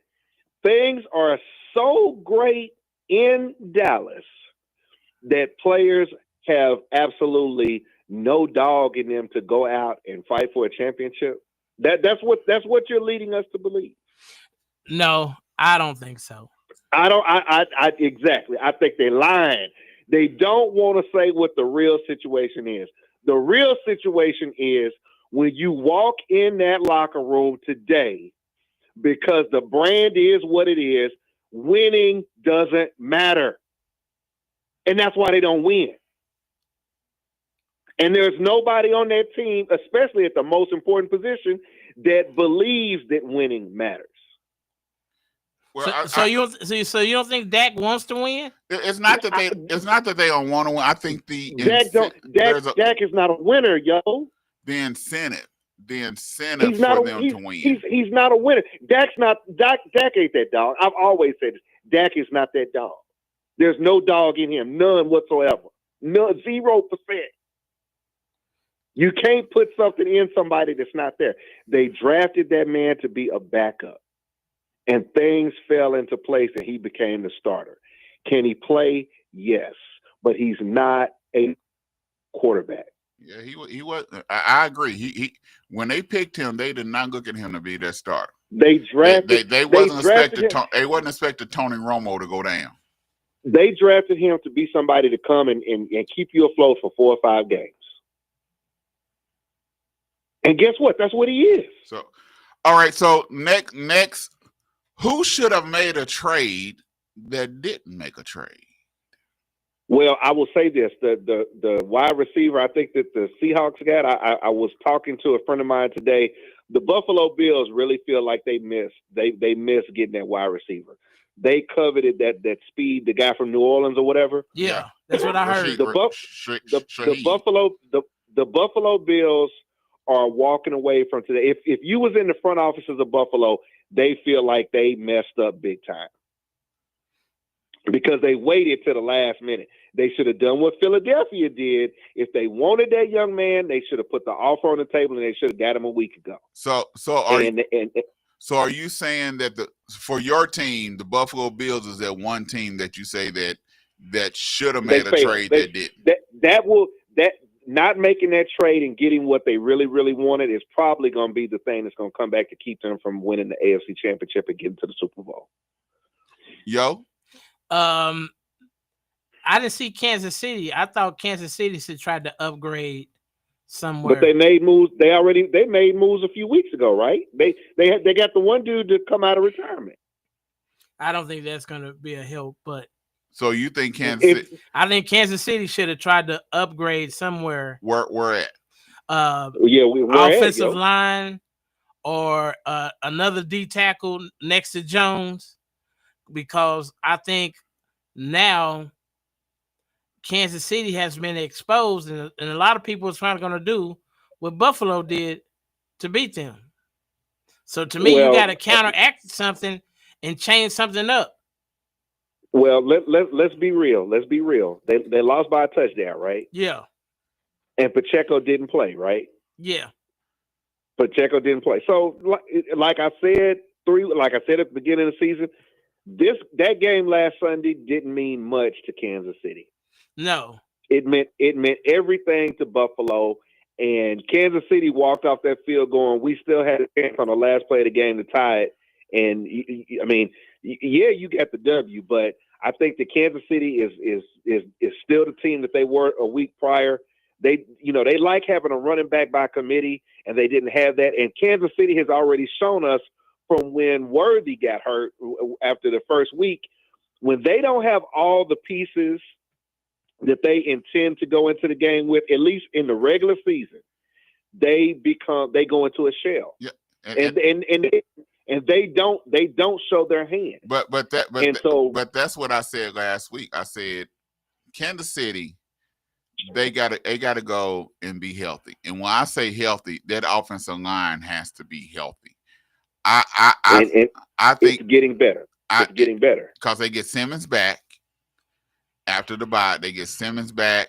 things are so great in Dallas that players have absolutely no dog in them to go out and fight for a championship? That's what you're leading us to believe. No, I don't think so. Exactly. I think they're lying. They don't want to say what the real situation is. The real situation is when you walk in that locker room today, because the brand is what it is, winning doesn't matter. And that's why they don't win. And there's nobody on that team, especially at the most important position, that believes that winning matters. Well, so you don't think Dak wants to win? It's not that they don't want to win. I think Dak is not a winner, yo. The incentive He's for not them to win. He's not a winner. Dak ain't that dog. I've always said this. Dak is not that dog. There's no dog in him, none whatsoever. No, 0%. You can't put something in somebody that's not there. They drafted that man to be a backup, and things fell into place, and he became the starter. Can he play? Yes, but he's not a quarterback. Yeah, he was. I agree. He when they picked him, they did not look at him to be their starter. They wasn't expected Tony Romo to go down. They drafted him to be somebody to come and keep you afloat for 4 or 5 games. And guess what? That's what he is. So, all right. So next, who should have made a trade that didn't make a trade? Well, I will say this: the wide receiver, I think that the Seahawks got. I was talking to a friend of mine today. The Buffalo Bills really feel like they missed getting that wide receiver. They coveted that speed, the guy from New Orleans or whatever. Yeah, that's what I heard. The Buffalo Bills are walking away from today. If you was in the front offices of Buffalo, they feel like they messed up big time because they waited to the last minute. They should have done what Philadelphia did. If they wanted that young man, they should have put the offer on the table, and they should have got him a week ago. So are you saying that for your team, the Buffalo Bills is that one team that you say that should have made a trade that didn't? That not making that trade and getting what they really, really wanted is probably going to be the thing that's going to come back to keep them from winning the AFC Championship and getting to the Super Bowl. Yo? I didn't see Kansas City. I thought Kansas City should try to upgrade somewhere. But they made moves. They made moves a few weeks ago, right? They got the one dude to come out of retirement. I don't think that's going to be a help, but so you think Kansas City? I think Kansas City should have tried to upgrade somewhere. Where at? Offensive line or another D tackle next to Jones, because I think now Kansas City has been exposed, and a lot of people are trying to do what Buffalo did to beat them. So to me, you got to counteract something and change something up. Well, let's be real. Let's be real. They lost by a touchdown, right? Yeah. And Pacheco didn't play, right? Yeah. Pacheco didn't play. So, like I said at the beginning of the season, that game last Sunday didn't mean much to Kansas City. No. It meant everything to Buffalo, and Kansas City walked off that field going, we still had a chance on the last play of the game to tie it. And I mean, yeah, you got the W, but I think that Kansas City is still the team that they were a week prior. They like having a running back by committee, and they didn't have that. And Kansas City has already shown us from when Worthy got hurt after the first week, when they don't have all the pieces that they intend to go into the game with, at least in the regular season, they go into a shell. Yeah. And they don't show their hand. But that's what I said last week. I said Kansas City, they gotta go and be healthy. And when I say healthy, that offensive line has to be healthy. I think it's getting better. It's getting better because they get Simmons back after the bye. They get Simmons back.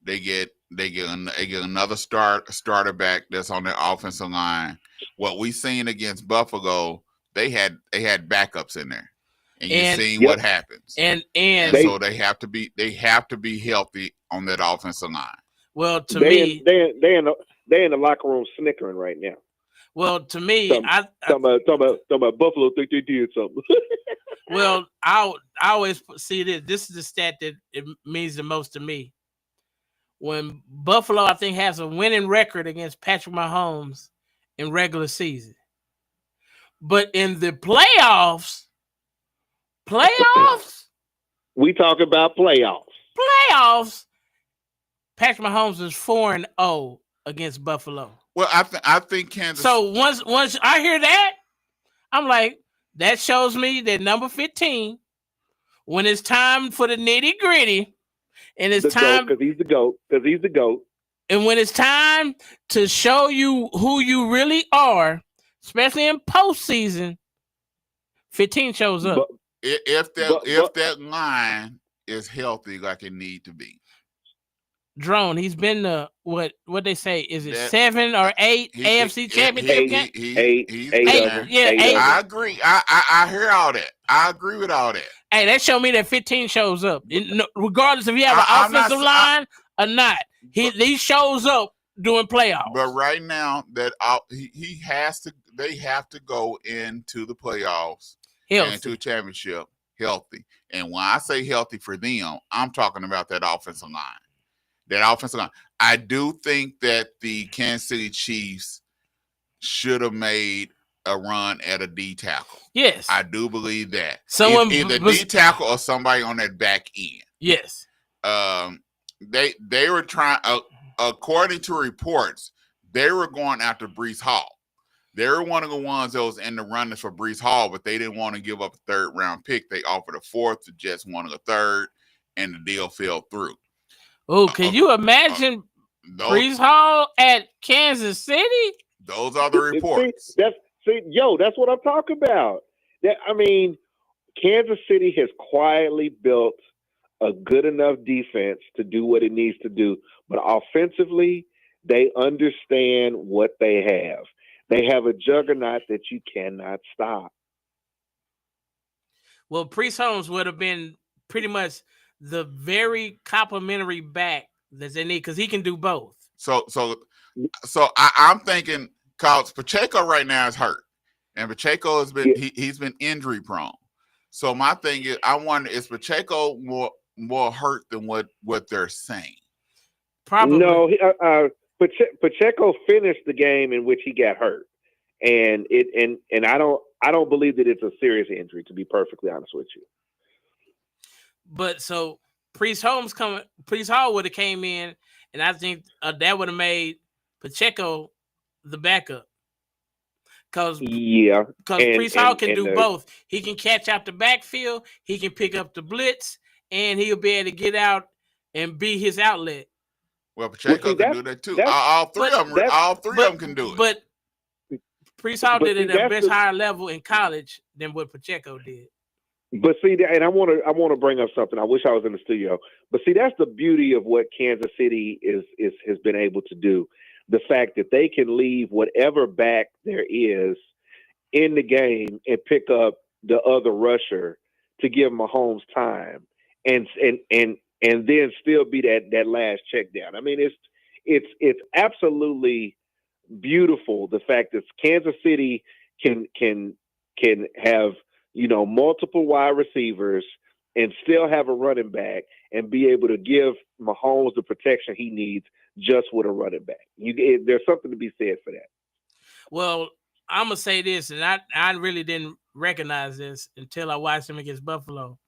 They get another starter back that's on their offensive line. What we seen against Buffalo, they had backups in there. and you've seen Yep. what happens. And So they have to be healthy on that offensive line. well, to They me, in the locker room snickering right now. well, to me, Talking about Buffalo think they did something. well, I always see this. This is the stat that it means the most to me. When Buffalo, I think, has a winning record against Patrick Mahomes in regular season, but in the playoffs, We talk about playoffs. Patrick Mahomes is 4-0 against Buffalo. Well, I think Kansas. So once I hear that, I'm like, that shows me that number 15, when it's time for the nitty gritty, and it's time because he's the GOAT. And when it's time to show you who you really are, especially in postseason, 15 shows up. If that line is healthy like it need to be. Drone, he's been to what they say, is it 7 or 8 AFC championship games? Eight. I agree. I hear all that. I agree with all that. Hey, that showed me that 15 shows up. Regardless if you have an offensive line or not. He shows up doing playoffs. But right now that they have to go into the playoffs and into a championship healthy. And when I say healthy for them, I'm talking about that offensive line. I do think that the Kansas City Chiefs should have made a run at a D tackle. Yes. I do believe that. Either D tackle or somebody on that back end. Yes. They were trying, according to reports, they were going after Breece Hall. They were one of the ones that was in the running for Breece Hall, but they didn't want to give up a 3rd round pick. They offered a 4th, the Jets wanted a 3rd, and the deal fell through. Oh, can you imagine Breece Hall at Kansas City? Those are the reports. That's what I'm talking about. Kansas City has quietly built a good enough defense to do what it needs to do, but offensively, they understand what they have. They have a juggernaut that you cannot stop. Well, Priest Holmes would have been pretty much the very complimentary back that they need because he can do both. So I'm thinking, cause Pacheco right now is hurt, and Pacheco has been he's been injury prone. So my thing is, I wonder, is Pacheco more hurt than what they're saying? Probably no. Pacheco finished the game in which he got hurt, and I don't believe that it's a serious injury, to be perfectly honest with you. But so Priest Hall would have came in, and I think that would have made Pacheco the backup. Because Priest Hall can do both. He can catch out the backfield, he can pick up the blitz, and he'll be able to get out and be his outlet. Well, Pacheco can do that too. All three of them can do it. But Priest Hall did it at a much higher level in college than what Pacheco did. But see, and I want to bring up something. I wish I was in the studio. But see, that's the beauty of what Kansas City has been able to do. The fact that they can leave whatever back there is in the game and pick up the other rusher to give Mahomes time, and then still be that last check down. I mean, it's absolutely beautiful, the fact that Kansas City can have multiple wide receivers and still have a running back and be able to give Mahomes the protection he needs just with a running back. There's something to be said for that. Well, I'm going to say this, and I really didn't recognize this until I watched him against Buffalo.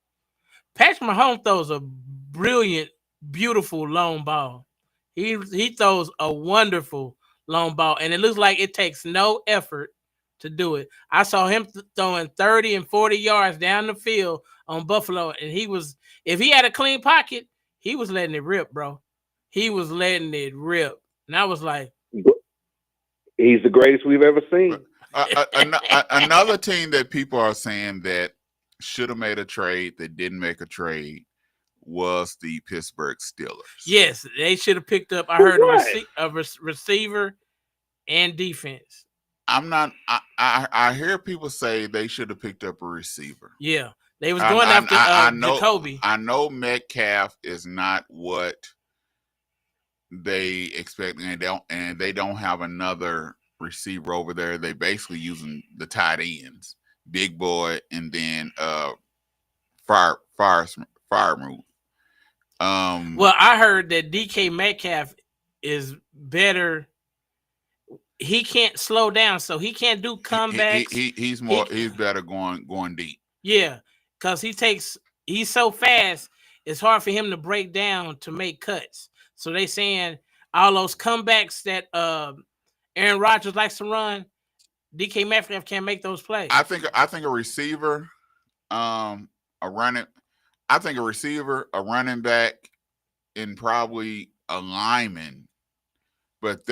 Patrick Mahomes throws a brilliant, beautiful long ball. He throws a wonderful long ball, and it looks like it takes no effort to do it. I saw him throwing 30 and 40 yards down the field on Buffalo, and if he had a clean pocket, he was letting it rip, bro. He was letting it rip. And I was like, he's the greatest we've ever seen. Another team that people are saying that should have made a trade that didn't make a trade was the Pittsburgh Steelers. Yes, they should have picked up, I heard, a receiver and defense. I hear people say they should have picked up a receiver. Yeah. They was going after Jacoby. I know Metcalf is not what they expect, and they don't have another receiver over there. They basically using the tight ends, Big Boy, and then Fire Move. Well, I heard that DK Metcalf is better. He can't slow down, so he can't do comebacks. He's better going deep. Yeah, because he's so fast. It's hard for him to break down to make cuts. So they saying all those comebacks that Aaron Rodgers likes to run, DK Metcalf can't make those plays. I think a receiver, a running back, and probably a lineman. But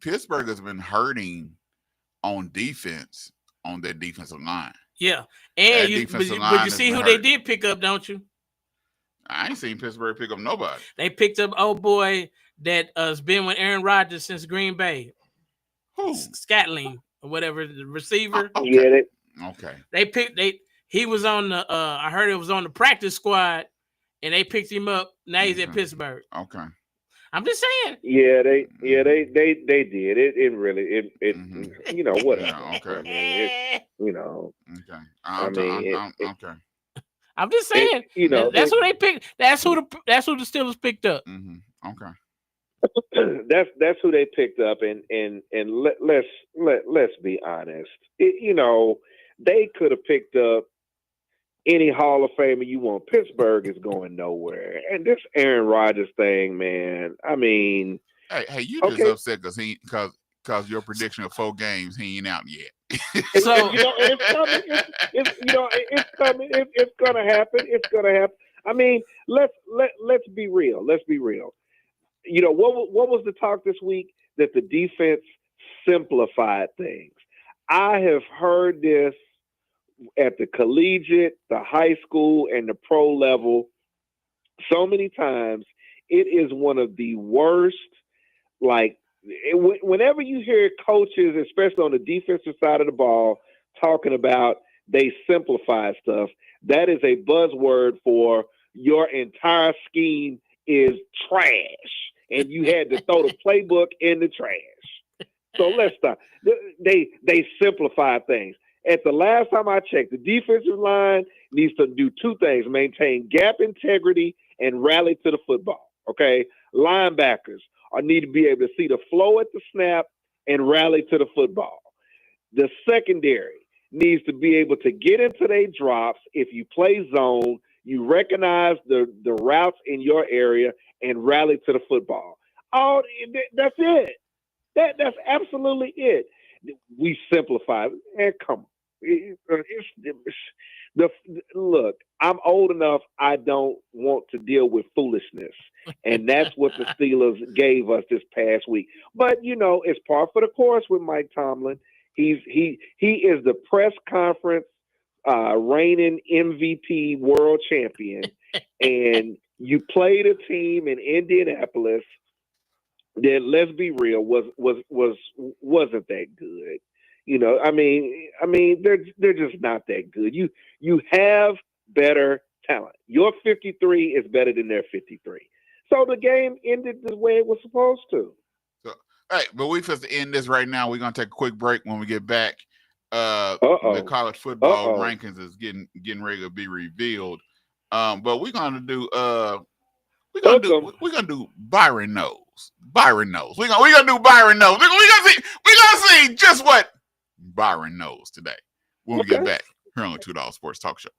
Pittsburgh has been hurting on defense on their defensive line. Yeah, and you see who they did pick up, don't you? I ain't seen Pittsburgh pick up nobody. They picked up old boy that has been with Aaron Rodgers since Green Bay. Who? Scatling or whatever, the receiver. Okay. Okay. He was on the I heard it was on the practice squad, and they picked him up. Now he's at Pittsburgh. Okay. I'm just saying. Yeah, they did. It really you know, whatever. Yeah, okay. I mean, you know. Okay. Okay. I'm just saying. You know, that's who they picked. That's who the Steelers picked up. Mm-hmm. Okay. That's who they picked up, and let's be honest. You know, they could have picked up any Hall of Famer you want. Pittsburgh is going nowhere, and this Aaron Rodgers thing, man. I mean, hey, you just upset because your prediction of 4 games, he ain't out yet. So you know, it's coming. It's gonna happen. It's gonna happen. I mean, let's be real. Let's be real. You know, what was the talk this week? That the defense simplified things. I have heard this at the collegiate, the high school, and the pro level so many times. It is one of the worst. Like, whenever you hear coaches, especially on the defensive side of the ball, talking about they simplify stuff, that is a buzzword for your entire scheme is trash, and you had to throw the playbook in the trash. So let's stop. They simplify things. At the last time I checked, the defensive line needs to do 2 things: maintain gap integrity and rally to the football. Okay, linebackers need to be able to see the flow at the snap and rally to the football. The secondary needs to be able to get into their drops. If you play zone, you recognize the routes in your area and rally to the football. That's it. That's absolutely it. We simplify. And come on. Look, I'm old enough. I don't want to deal with foolishness, and that's what the Steelers gave us this past week. But you know, it's par for the course with Mike Tomlin. He is the press conference reigning MVP world champion, and you played a team in Indianapolis that, let's be real, wasn't that good. You know, I mean, they're just not that good. You have better talent. Your 53 is better than their 53. So the game ended the way it was supposed to. So, hey, but we have to end this right now. We're gonna take a quick break. When we get back, the college football rankings is getting ready to be revealed. But we're gonna do we're gonna do Byron knows. Byron knows. We're gonna do Byron knows. We're gonna see just what Byron knows today when we get back here on the $2 Sports Talk Show.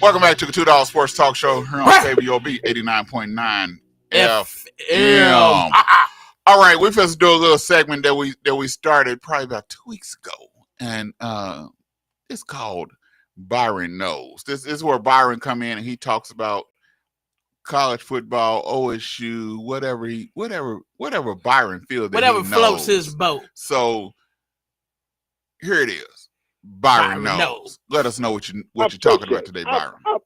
Welcome back to the $2 Sports Talk Show here on KBOB 89.9 FM. All right, we're supposed to do a little segment that we started probably about 2 weeks ago, and it's called Byron Knows. This is where Byron come in and he talks about college football, OSU, whatever Byron feels that whatever he floats knows. his boat. So here it is. Byron knows. Let us know what you're talking about today, Byron. I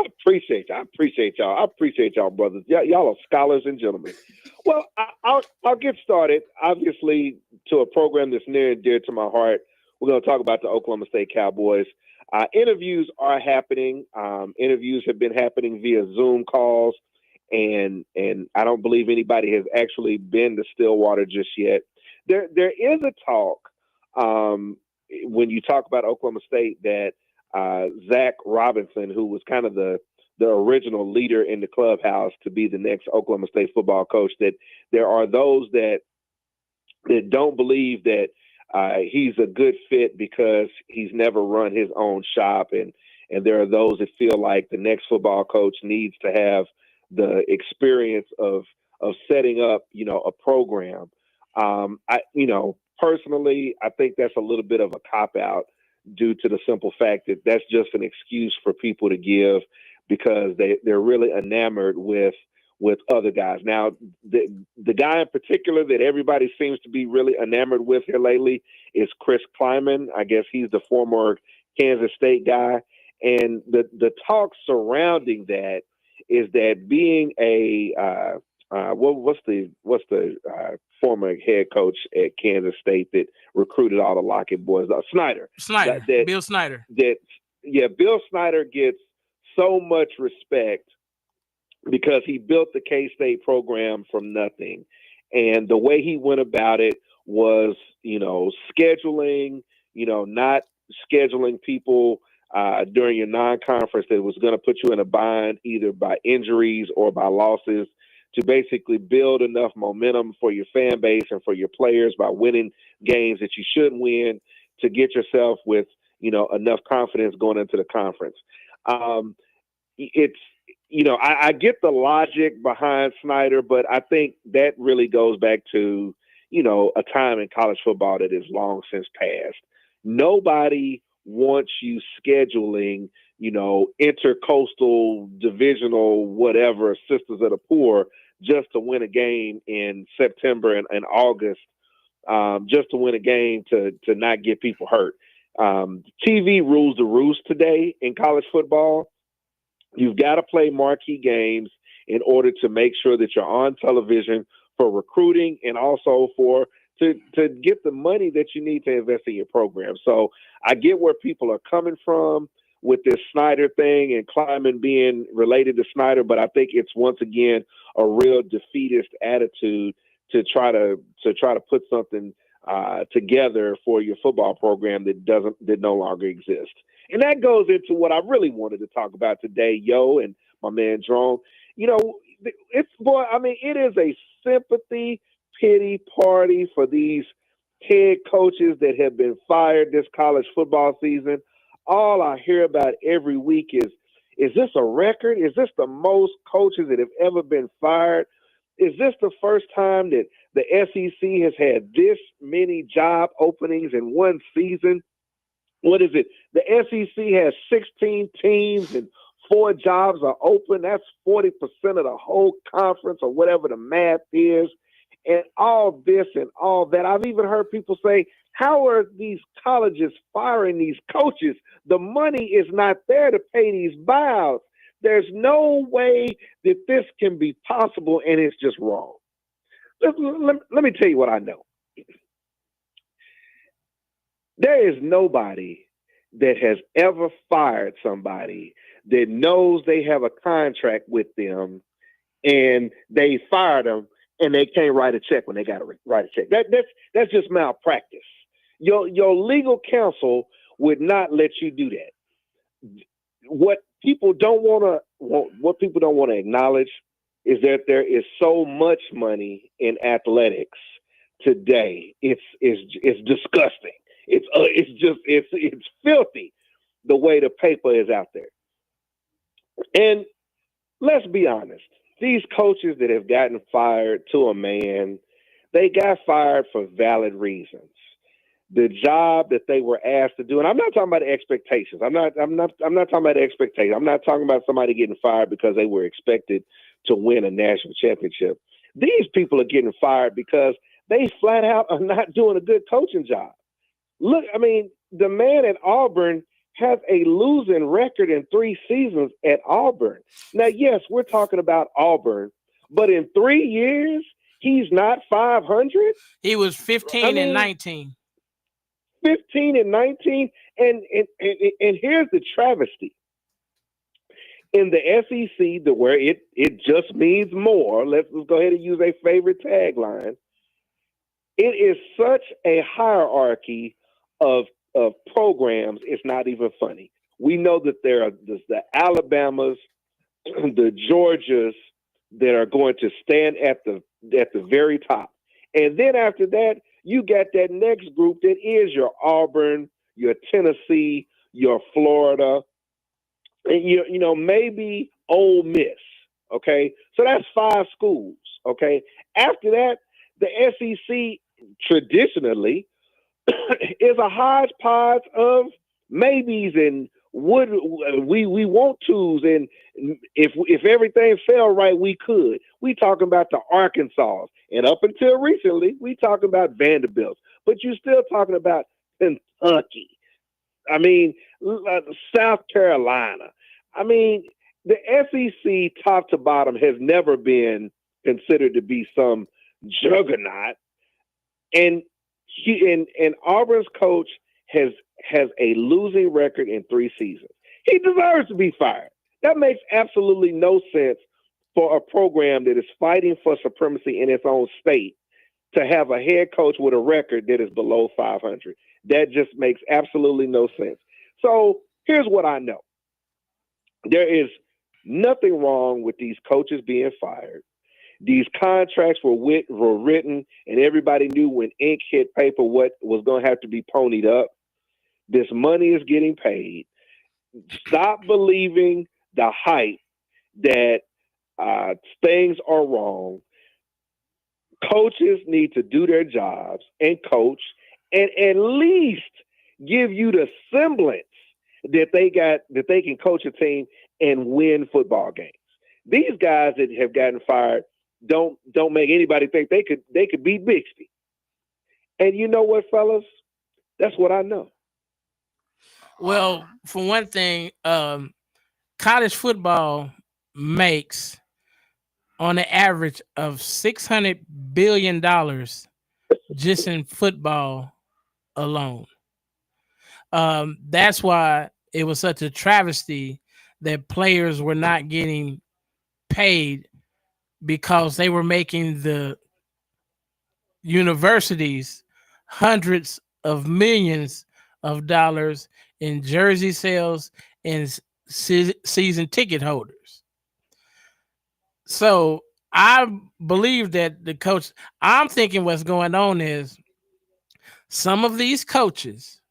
appreciate you. I appreciate y'all. I appreciate y'all, brothers. Y'all are scholars and gentlemen. Well, I'll get started. Obviously, to a program that's near and dear to my heart, we're going to talk about the Oklahoma State Cowboys. Interviews are happening. Interviews have been happening via Zoom calls, and I don't believe anybody has actually been to Stillwater just yet. There is a talk when you talk about Oklahoma State that Zach Robinson, who was kind of the original leader in the clubhouse to be the next Oklahoma State football coach, that there are those that don't believe that he's a good fit because he's never run his own shop, and there are those that feel like the next football coach needs to have the experience of setting up, a program. Personally, I think that's a little bit of a cop-out due to the simple fact that that's just an excuse for people to give because they're really enamored with other guys. Now, the guy in particular that everybody seems to be really enamored with here lately is Chris Kleiman. I guess he's the former Kansas State guy. And the talk surrounding that is that being a what's the former head coach at Kansas State that recruited all the Lockett boys? Snyder. Bill Snyder. Bill Snyder gets so much respect because he built the K-State program from nothing. And the way he went about it was, scheduling, not scheduling people during your non-conference that was going to put you in a bind either by injuries or by losses, to basically build enough momentum for your fan base and for your players by winning games that you should win to get yourself with, enough confidence going into the conference. I get the logic behind Snyder, but I think that really goes back to, a time in college football that is long since passed. Nobody wants you scheduling, intercoastal, divisional, whatever, Sisters of the Poor, just to win a game in September and August, just to win a game to not get people hurt. TV rules the roost today in college football. You've got to play marquee games in order to make sure that you're on television for recruiting and also to get the money that you need to invest in your program. So I get where people are coming from with this Snyder thing and Kleiman being related to Snyder, but I think it's once again a real defeatist attitude to try to put something together for your football program that no longer exists. And that goes into what I really wanted to talk about today, and my man Drone. It is a sympathy pity party for these head coaches that have been fired this college football season. All I hear about every week is this a record? Is this the most coaches that have ever been fired? Is this the first time that the SEC has had this many job openings in one season? What is it? The SEC has 16 teams and 4 jobs are open. That's 40% of the whole conference or whatever the math is. And all this and all that. I've even heard people say, how are these colleges firing these coaches? The money is not there to pay these buyouts. There's no way that this can be possible, and it's just wrong. Let me tell you what I know. There is nobody that has ever fired somebody that knows they have a contract with them and they fired them and they can't write a check when they got to write a check. That's just malpractice. Your legal counsel would not let you do that. What people don't want to acknowledge is that there is so much money in athletics today. It's disgusting. It's filthy the way the paper is out there. And let's be honest, these coaches that have gotten fired to a man, they got fired for valid reasons. The job that they were asked to do, and I'm not talking about expectations. I'm not talking about expectations. I'm not talking about somebody getting fired because they were expected to win a national championship. These people are getting fired because they flat out are not doing a good coaching job. Look, I mean, the man at Auburn has a losing record in 3 seasons at Auburn. Now, yes, we're talking about Auburn, but in 3 years, he's not 500. He was 15 and 19. 15 and 19. And here's the travesty. In the SEC, where it just means more, let's go ahead and use a favorite tagline. It is such a hierarchy of programs, it's not even funny. We know that there are the Alabamas, the Georgias that are going to stand at the very top. And then after that, you got that next group that is your Auburn, your Tennessee, your Florida, and you know, maybe Ole Miss. Okay. So that's 5 schools. Okay. After that, the SEC traditionally is a hodgepodge of maybes and we want tos, and if everything fell right, we could. We talking about the Arkansas, and up until recently, we talking about Vanderbilt, but you're still talking about Kentucky. I mean, South Carolina. I mean, the SEC top to bottom has never been considered to be some juggernaut, and Auburn's coach has a losing record in 3 seasons. He deserves to be fired. That makes absolutely no sense for a program that is fighting for supremacy in its own state to have a head coach with a record that is below 500. That just makes absolutely no sense. So here's what I know. There is nothing wrong with these coaches being fired. These contracts were written, and everybody knew when ink hit paper what was going to have to be ponied up. This money is getting paid. Stop believing the hype that things are wrong. Coaches need to do their jobs and coach, and at least give you the semblance that they can coach a team and win football games. These guys that have gotten fired don't make anybody think they could beat Bixby. And you know what, fellas? That's what I know. Well, for one thing, college football makes on an average of $600 billion just in football alone. That's why it was such a travesty that players were not getting paid, because they were making the universities hundreds of millions of dollars in jersey sales and season ticket holders. So I believe that the coach, I'm thinking what's going on is some of these coaches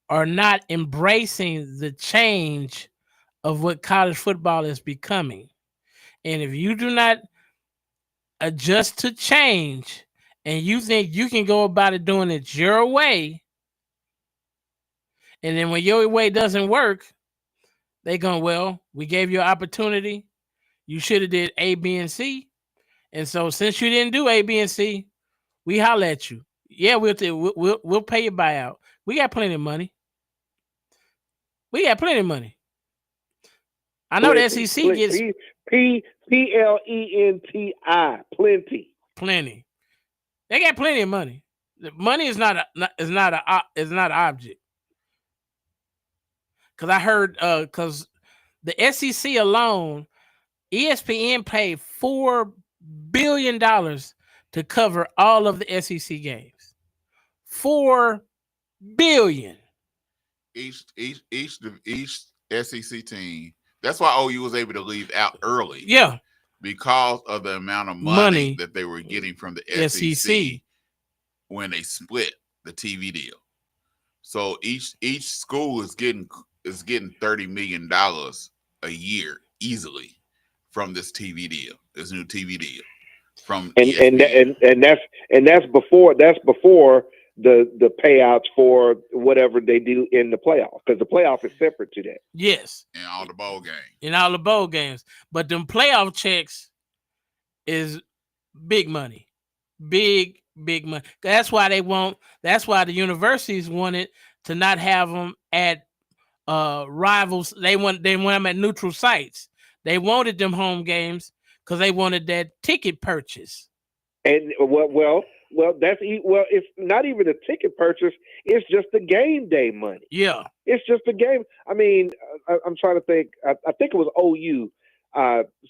are not embracing the change of what college football is becoming. And if you do not adjust to change and you think you can go about it doing it your way, and then when your way doesn't work, they go, well, we gave you an opportunity. You should have did A, B, and C. And so since you didn't do A, B, and C, we holler at you. Yeah, we'll pay your buyout. We got plenty of money. I know the SEC gets Plenti, plenty. They got plenty of money. The money is not an object. Because I heard because the SEC alone, ESPN paid $4 billion to cover all of the SEC games. $4 billion. Each SEC team. That's why OU was able to leave out early. Yeah. Because of the amount of money that they were getting from the SEC when they split the TV deal. So each school is getting $30 million a year easily from this TV deal, this new TV deal from and ESPN. and that's before the payouts for whatever they do in the playoff, because the playoff is separate to that. Yes. And all the bowl games. In all the bowl games. But them playoff checks is big money. Big money. That's why the universities wanted to not have them at rivals. They want them at neutral sites. They wanted them home games because they wanted that ticket purchase. And well, it's not even a ticket purchase. It's just the game day money. Yeah, it's just the game. I mean, I'm trying to think. I think it was OU.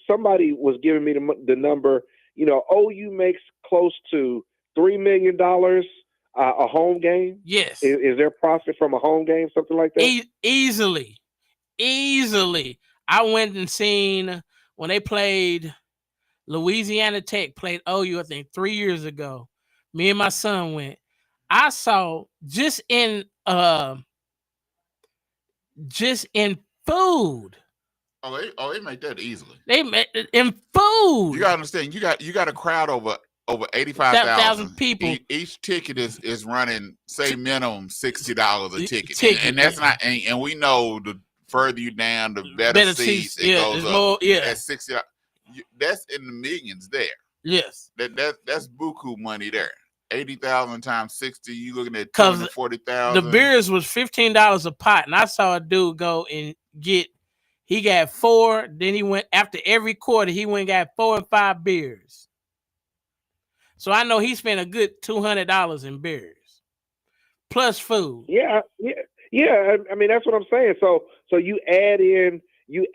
Somebody was giving me the number. You know, OU makes close to $3 million a home game. Yes. Is there profit from a home game, something like that? Easily. I went and seen when they played Louisiana Tech played OU, I think 3 years ago. Me and my son went. I saw just in food. Oh, they make that easily. They make it in food. You gotta understand. You got a crowd over 85,000 people. Each ticket is running, say, minimum $60 a ticket, and that's not. And we know the further you down, the better seats it goes up. More, That's $60. That's in the millions there. Yes. That's buku money there. 80,000 times 60, you looking at 240,000. The beers was $15 a pot, and I saw a dude go and get. He got 4. Then he went after every quarter. He went and got 4 or 5 beers. So I know he spent a good $200 in beers plus food. Yeah. I mean, that's what I'm saying. So you add in. You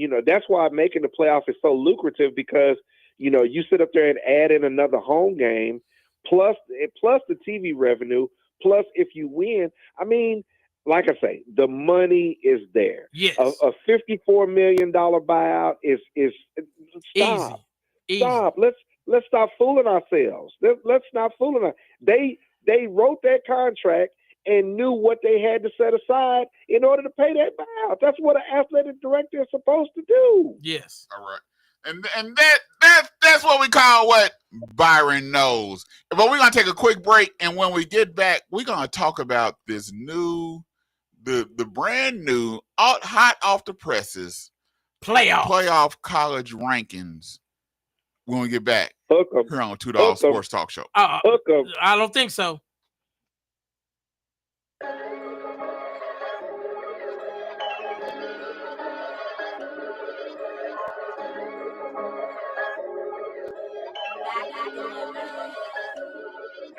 know, that's why making the playoff is so lucrative, because you know you sit up there and add in another home game, plus the TV revenue, plus if you win. I mean, like I say, the money is there. Yes. A $54 million buyout is stop. Easy. Stop. Let's stop fooling ourselves. Let's stop fooling us. They wrote that contract and knew what they had to set aside in order to pay that buyout. That's what an athletic director is supposed to do. Yes. All right. And that's what we call what Byron knows. But we're gonna take a quick break, and when we get back, we're gonna talk about this new, the brand new, hot off the presses playoff college rankings. When we get back here on $2 Sports Talk Show. I don't think so.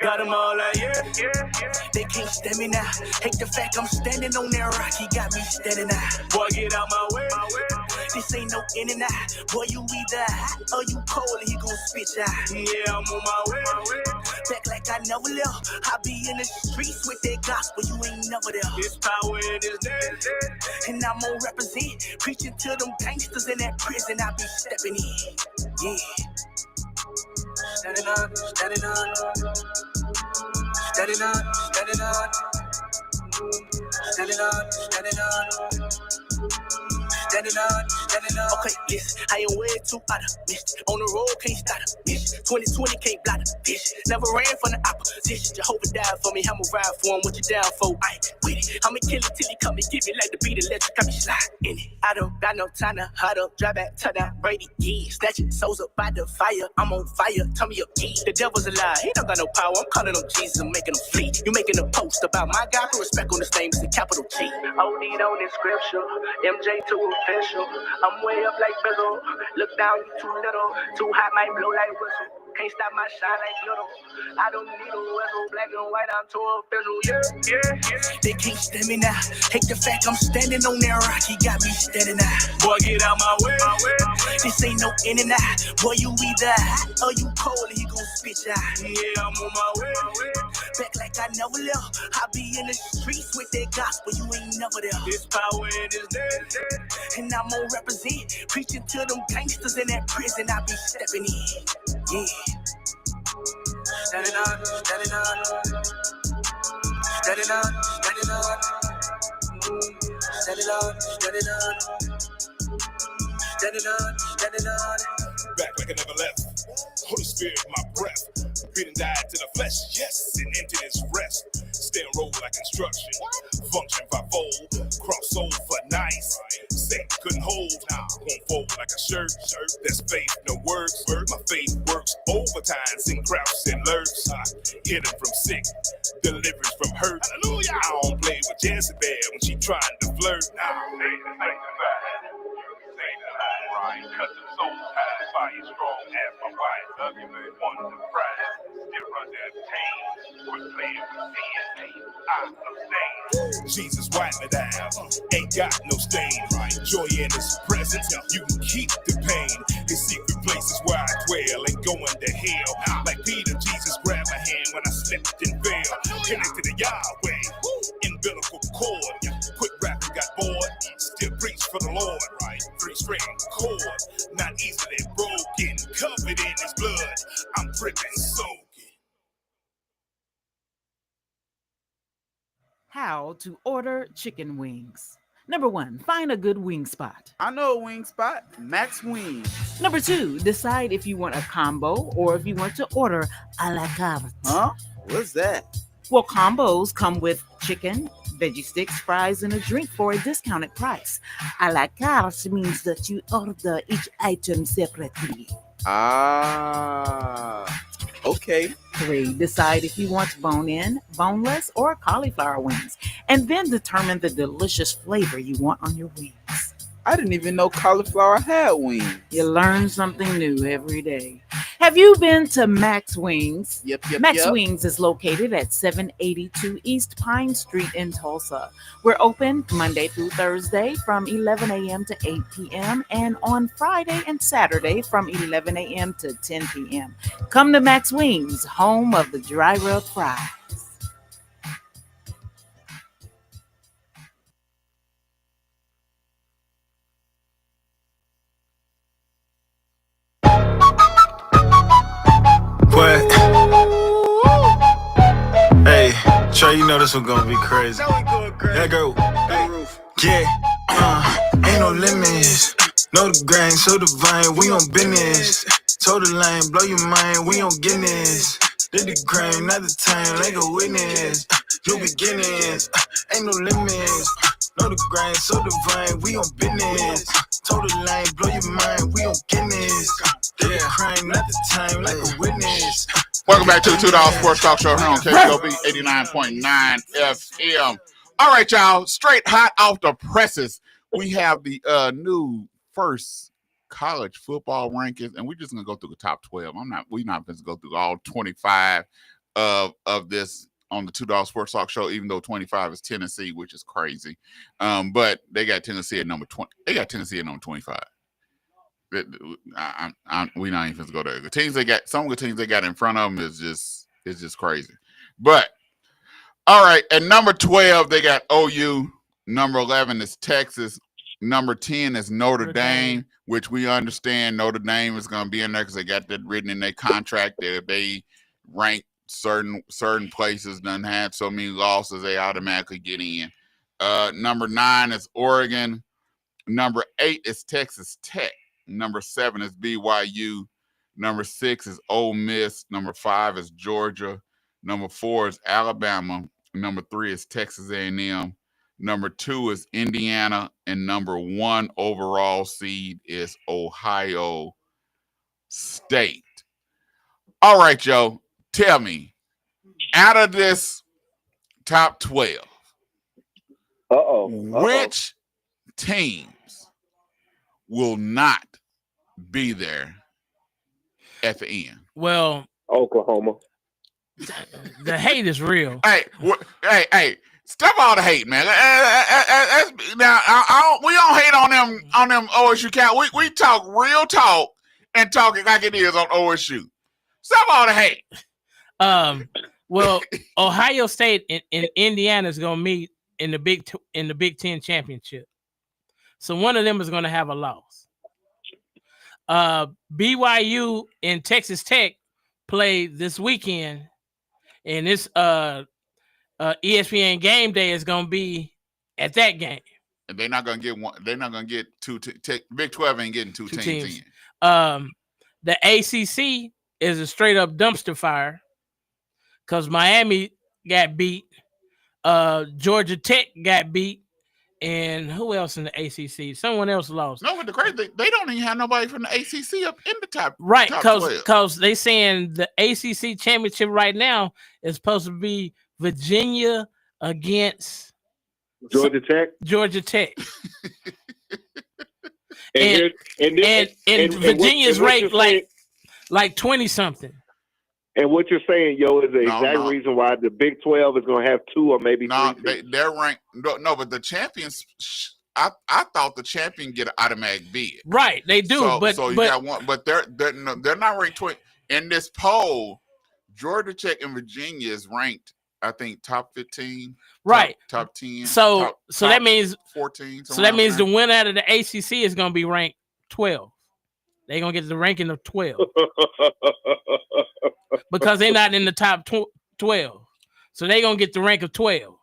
Got them all out, yeah. They can't stand me now. Hate the fact I'm standing on that rock. He got me standing out. Boy, get out my way. This ain't no in and out. Boy, you either hot or you cold, and he gon' spit out. Yeah, I'm on my way. Back like I never left. I be in the streets with that gospel. You ain't never there. This power in this day. And I'm gonna represent. Preaching to them gangsters in that prison. I be stepping in. Yeah. Standing on. Standing on. Standing on. Standing on. Okay, listen, I ain't way too out of bitch. On the road, can't stop a bitch. 2020 can't block a bitch. Never ran from the opposition. Jehovah died for me, I'ma ride for him. What you down for? I ain't with it. I'ma kill it till he come and give me like the beat electric. I be slide in it. I don't got no time to huddle. Drive back, touchdown, Brady, yeah. Snatching souls up by the fire. I'm on fire, tell me your key. The devil's a lie, he don't got no power. I'm calling on Jesus, I'm making him flee. You making a post about my God, put respect on his name, it's a capital G. OD on this scripture, MJ too official. I'm way up like Bizzle. Look down, you too little. Too hot, might blow like whistle. Can't stop my shine like little. I don't need a whistle. Black and white, I'm too official. Yeah. They can't stand me now. Hate the fact I'm standing on that rock. He got me standing out. Boy, get out my way. This ain't no in and out. Boy, you either hot or you cold, and he gon' spit out. Yeah, I'm on my way. Back like I never left. I be in the streets with that gospel. You ain't never there. This power in this day. And I'm gonna represent. Preaching to them gangsters in that prison. I be stepping in. Yeah. Standing on. Standing on. Standing on. Standing on. Standing on. Standing on. Back like I never left. Holy Spirit, my breath. Breathing died to the flesh, yes, and emptiness rest. Stay and roll like instruction. Function fivefold. Cross over nice. Satan couldn't hold. Won't fold like a shirt. That's faith, no works. My faith works overtime. Sing crowds and lurks. Hidden from sick. Deliverance from hurt. Hallelujah. I don't play with Jezebel when she trying to flirt. Cut the soul ties, fire strong as my wife. Ugly one to pride. Still under pain. Quit playing with DNA. I abstain. Jesus wipe me down. Ain't got no stain. Joy in his presence. You can keep the pain. His secret places where I dwell and going to hell. Like Peter, Jesus grabbed my hand when I slipped and fell. Connected to Yahweh. Umbilical cord. Quit rapping, got bored. Still preach for the Lord. 3-string cord. Not easily broken, covered in his blood. I'm dripping soaking. How to order chicken wings. Number 1, find a good wing spot. I know a wing spot. Max Wings. Number 2, decide if you want a combo or if you want to order a la carte. Huh? What's that? Well, combos come with chicken, veggie sticks, fries, and a drink for a discounted price. A la carte means that you order each item separately. Okay. 3, decide if you want bone-in, boneless, or cauliflower wings, and then determine the delicious flavor you want on your wings. I didn't even know cauliflower had wings. You learn something new every day. Have you been to Max Wings? Yep. Max Wings is located at 782 East Pine Street in Tulsa. We're open Monday through Thursday from 11 a.m. to 8 p.m. and on Friday and Saturday from 11 a.m. to 10 p.m. Come to Max Wings, home of the dry rub fries. What? Hey, Trey, you know this one gonna be crazy. That girl, yeah, ain't no limits. Know the grain, so divine, we on business. Told the line, blow your mind, we on Guinness. Did the crime, not the time, like a witness. New beginnings, ain't no limits. Know the grind, so divine, we on business. Told the line, blow your mind, we on Guinness. Did the crime, not the time, like a witness. Welcome back to the $2 Sports Talk Show here on KBOB 89.9 FM. All right, y'all, straight hot off the presses, we have the new first college football rankings, and we're just gonna go through the top 12. We're not going to go through all 25 of this on the $2 Sports Talk Show, even though 25 is Tennessee, which is crazy. But they got Tennessee at number 20. They got Tennessee at number 25. We're not even going to go there. The teams they got, some of the teams they got in front of them is just crazy. But all right, at number 12 they got OU. Number 11 is Texas. Number 10 is Notre Dame, which we understand Notre Dame is going to be in there because they got that written in their contract that if they rank certain places doesn't have so many losses, they automatically get in. Number 9 is Oregon. Number 8 is Texas Tech. Number 7 is BYU. Number 6 is Ole Miss. Number 5 is Georgia. Number 4 is Alabama. Number 3 is Texas A&M. Number 2 is Indiana. And number 1 overall seed is Ohio State. All right, Joe. Tell me, out of this top 12, which teams will not be there at the end? Well, Oklahoma. The hate is real. Hey, stop all the hate, man. Now, we don't hate on them OSU count. We talk real talk and talk it like it is on OSU. Stop all the hate. Well, Ohio State and Indiana is going to meet in the Big Ten championship. So one of them is going to have a loss. BYU and Texas Tech play this weekend, and this ESPN game day is going to be at that game. And they're not gonna get one. They're not gonna get two. Big 12 ain't getting two teams in. The ACC is a straight up dumpster fire because Miami got beat, Georgia Tech got beat, and who else in the ACC? Someone else lost. No, but the crazy they don't even have nobody from the ACC up in the top. Right, top because they saying the ACC championship right now is supposed to be Virginia against Georgia Tech. Georgia Tech. and Virginia's ranked like 20 something. And what you're saying, yo, is the exact reason why the Big 12 is going to have 2 or maybe 3. They're ranked. No, but the champions. I thought the champion get an automatic bid. Right, they do. So you got one, but they're not ranked 20 in this poll. Georgia Tech and Virginia is ranked, I think, top 15. Right, top 10. So that means 14. So that means the winner out of the ACC is going to be ranked 12. They're going to get the ranking of 12 because they're not in the top 12. So they're going to get the rank of 12.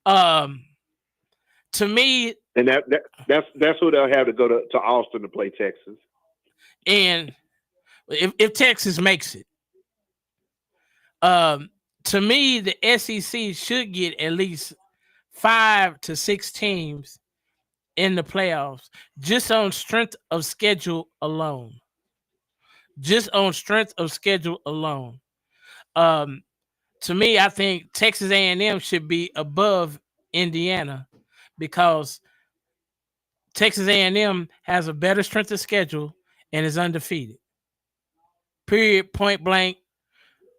To me, and that's who they'll have to go to Austin to play Texas. And if Texas makes it, to me, the SEC should get at least 5 to 6 teams in the playoffs, just on strength of schedule alone. To me, I think Texas A&M should be above Indiana because Texas A&M has a better strength of schedule and is undefeated. Period. Point blank.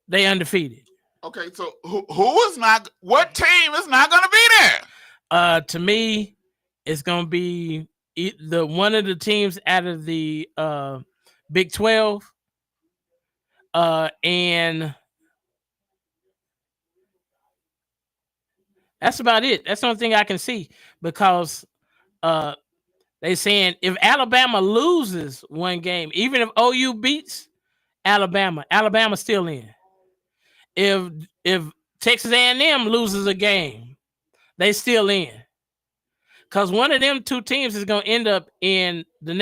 They undefeated. Okay, so who is not? What team is not going to be there? To me, it's going to be one of the teams out of the Big 12, and that's about it. That's the only thing I can see because they saying if Alabama loses one game, even if OU beats Alabama's still in. If Texas A&M loses a game, they still in. Because one of them 2 teams is going to end up in the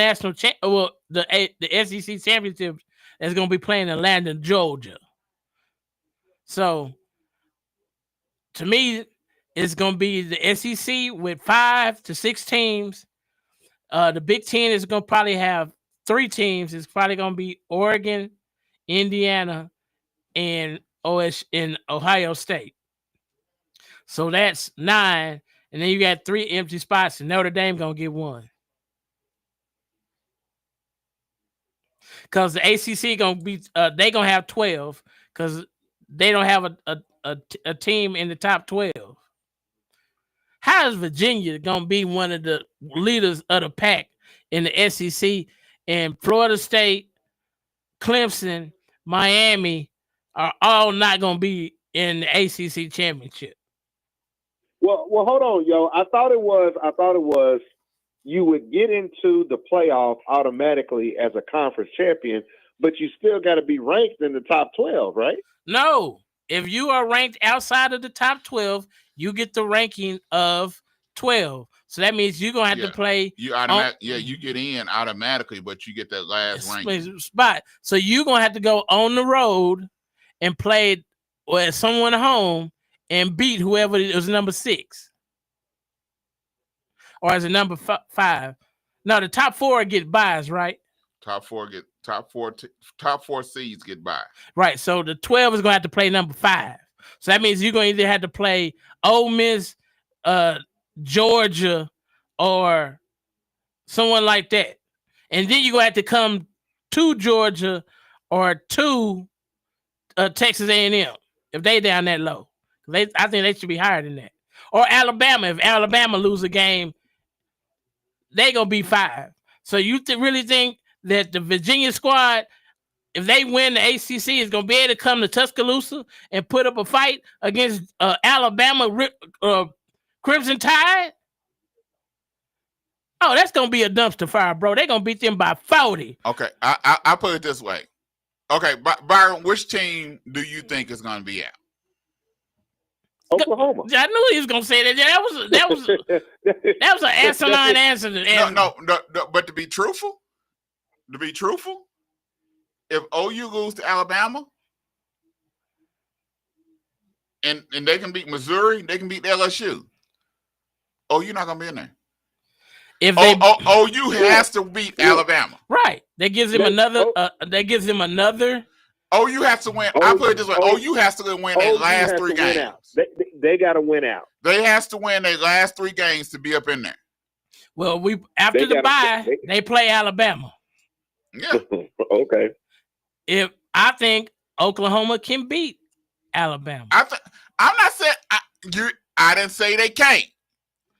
the SEC championship is going to be playing in Atlanta, Georgia. So, to me, it's going to be the SEC with 5 to 6 teams. The Big Ten is going to probably have 3 teams. It's probably going to be Oregon, Indiana, and Ohio State. So that's 9. And then you got 3 empty spots, and Notre Dame going to get 1. Because the ACC going to be, they going to have 12 because they don't have a team in the top 12. How is Virginia going to be one of the leaders of the pack in the SEC? And Florida State, Clemson, Miami are all not going to be in the ACC championship. Well, hold on, yo. I thought it was you would get into the playoff automatically as a conference champion, but you still got to be ranked in the top 12, right? No. If you are ranked outside of the top 12, you get the ranking of 12. So that means you're going to have to play. You get in automatically, but you get that last ranking spot. So you're going to have to go on the road and play with someone home and beat whoever is number 6. Or is it number 5? No, the top 4 get buys, right? Top four seeds get by. Right. So the 12 is going to have to play number 5. So that means you're going to either have to play Ole Miss, Georgia, or someone like that. And then you're going to have to come to Georgia or to Texas A&M if they down that low. I think they should be higher than that. Or Alabama. If Alabama lose a game, they going to be 5. So you really think that the Virginia squad, if they win the ACC, is going to be able to come to Tuscaloosa and put up a fight against Alabama Crimson Tide? Oh, that's going to be a dumpster fire, bro. They're going to beat them by 40. Okay, I put it this way. Okay, Byron, which team do you think is going to be out? Oklahoma. I knew he was gonna say that. That was an asinine answer. No, but to be truthful, if OU goes to Alabama and they can beat Missouri, they can beat LSU. OU not gonna be in there. If they OU has to beat Alabama, right? That gives him another. OU has to win. I put it this way: OU has to win their last 3 games. They got to win out. They has to win their last 3 games to be up in there. Well, after the bye, they play Alabama. Yeah. Okay. If I think Oklahoma can beat Alabama, I'm not saying I didn't say they can't.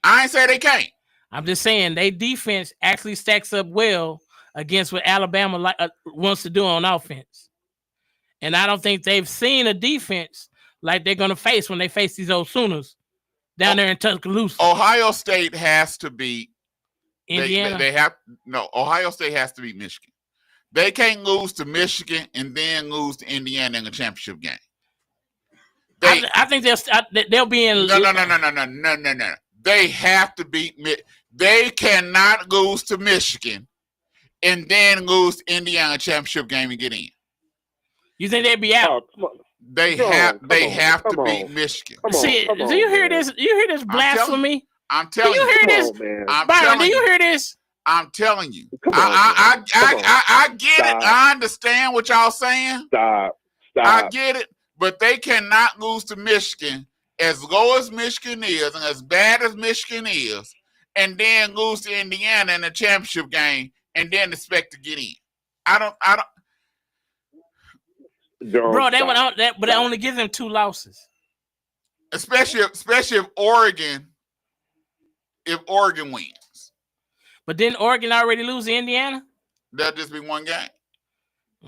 I ain't say they can't. I'm just saying they defense actually stacks up well against what Alabama wants to do on offense. And I don't think they've seen a defense like they're going to face when they face these old Sooners down there in Tuscaloosa. Ohio State has to beat Indiana. Ohio State has to beat Michigan. They can't lose to Michigan and then lose to Indiana in the championship game. I think they'll be in. No. They have to beat. They cannot lose to Michigan and then lose to Indiana championship game and get in. You think they'd be out? They have to beat Michigan. See, do you hear this? You hear this blasphemy? I'm telling you. Do you hear this? Byron, do you hear this? I'm telling you. I get it. I understand what y'all saying. Stop. I get it. But they cannot lose to Michigan as low as Michigan is and as bad as Michigan is, and then lose to Indiana in the championship game and then expect to get in. I don't. Bro, but they only give them 2 losses. Especially if Oregon wins. But didn't Oregon already lose to Indiana? That'll just be 1 game.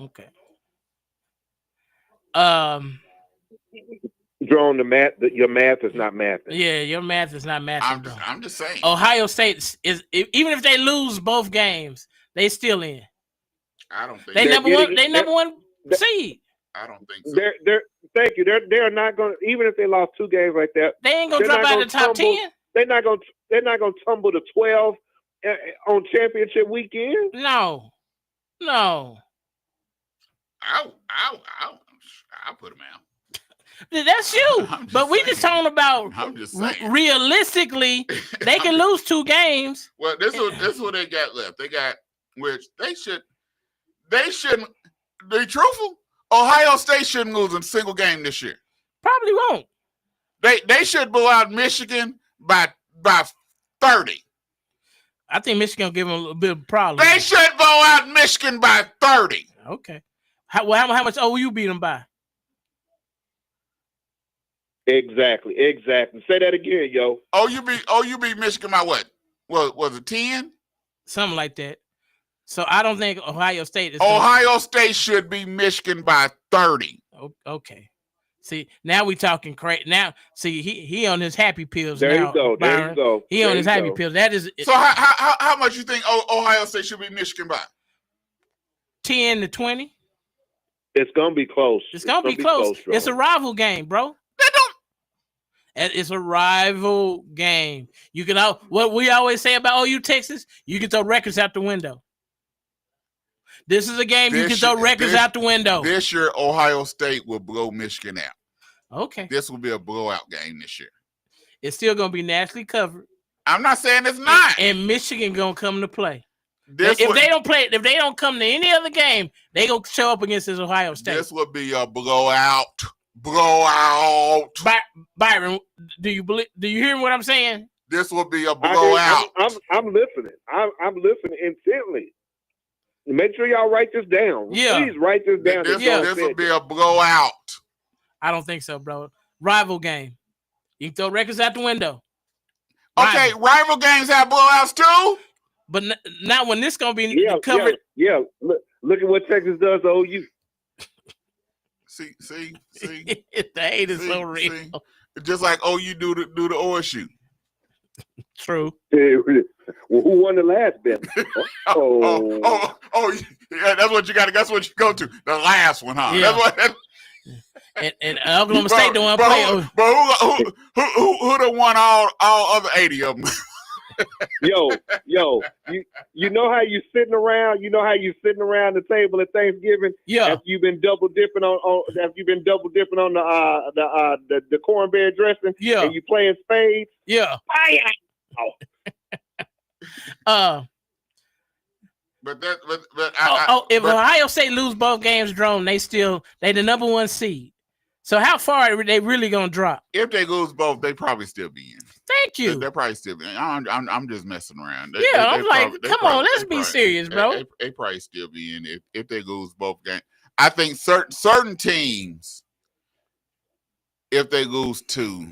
Okay. Jerome, your math is not mathing. Yeah, your math is not mathing. I'm just saying. Ohio State is even if they lose both games, they still in. I don't think they number one seed. I don't think so. Thank you. They're not going to, even if they lost 2 games like that. They ain't gonna drop out of the top 10. They're not going to tumble to 12 on championship weekend. No. I'll put them out. That's you. But we just talking about. I'm just saying. Realistically, they can lose 2 games. Well, this is what they got left. They got, which they shouldn't. Be truthful. Ohio State shouldn't lose a single game this year. Probably won't. They should blow out Michigan by 30. I think Michigan will give them a little bit of a problem. They should blow out Michigan by 30. Okay. How much OU beat them by? Exactly. Say that again, yo. OU beat Michigan by what? Was it 10? Something like that. So I don't think Ohio State is. Ohio State should be Michigan by 30. Okay. See, now we talking crazy. Now, see, he on his happy pills. There now, you go. Byron. There you go. He on his happy pills. That is. So how much you think Ohio State should be Michigan by? 10 to 20. It's gonna be close. It's gonna be close. It's a rival game, bro. It's a rival game. You can what we always say about OU Texas. You can throw records out the window. This is a game you can throw records out the window. This year, Ohio State will blow Michigan out. Okay. This will be a blowout game this year. It's still going to be nationally covered. I'm not saying it's not. And Michigan going to come to play. If they don't come to any other game, they going to show up against this Ohio State. This will be a blowout. Blowout. Byron, do you hear what I'm saying? This will be a blowout. I'm listening. I'm listening intently. Make sure y'all write this down. Yeah. Please write this down. This will be a blowout. I don't think so, bro. Rival game. You can throw records out the window. Okay, rival games have blowouts too? But not when this going to be covered. Yeah. Look at what Texas does to OU. See. The hate is so real. See? Just like OU do the OSU. True. Well, who won the last bet? Yeah, that's what you got. That's what you go to. The last one, huh? Yeah. and Oklahoma State don't want to play. But who done won all other 80 of them? Yo, you know how you sitting around the table at Thanksgiving? Yeah. After you've been double dipping on the cornbread dressing, Yeah. and you playing spades. Yeah. If Ohio State lose both games, Drone, they the number one seed. So how far are they really gonna drop? If they lose both, they probably still be in. Thank you. They're probably still be in. I'm just messing around. I'm like, come on, let's be serious, bro. They probably still be in if they lose both games. I think certain teams, if they lose two,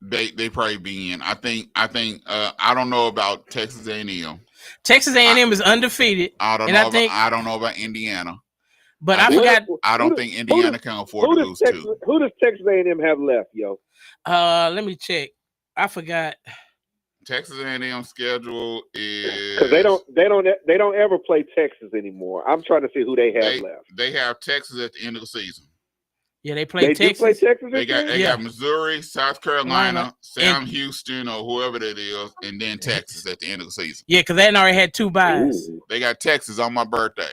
they probably be in. I think I don't know about Texas A&M. Texas A&M is undefeated. I don't know about Indiana. But I forgot. I don't think Indiana can afford to lose two. Who does Texas A&M have left, yo? Let me check. I forgot. Texas A&M schedule is because they don't ever play Texas anymore. I'm trying to see who they have left. They have Texas at the end of the season. Yeah, they play Texas. Do play Texas. They got Missouri, South Carolina, Sam Houston, or whoever that is, and then Texas at the end of the season. Yeah, because they already had 2 buys. Ooh. They got Texas on my birthday.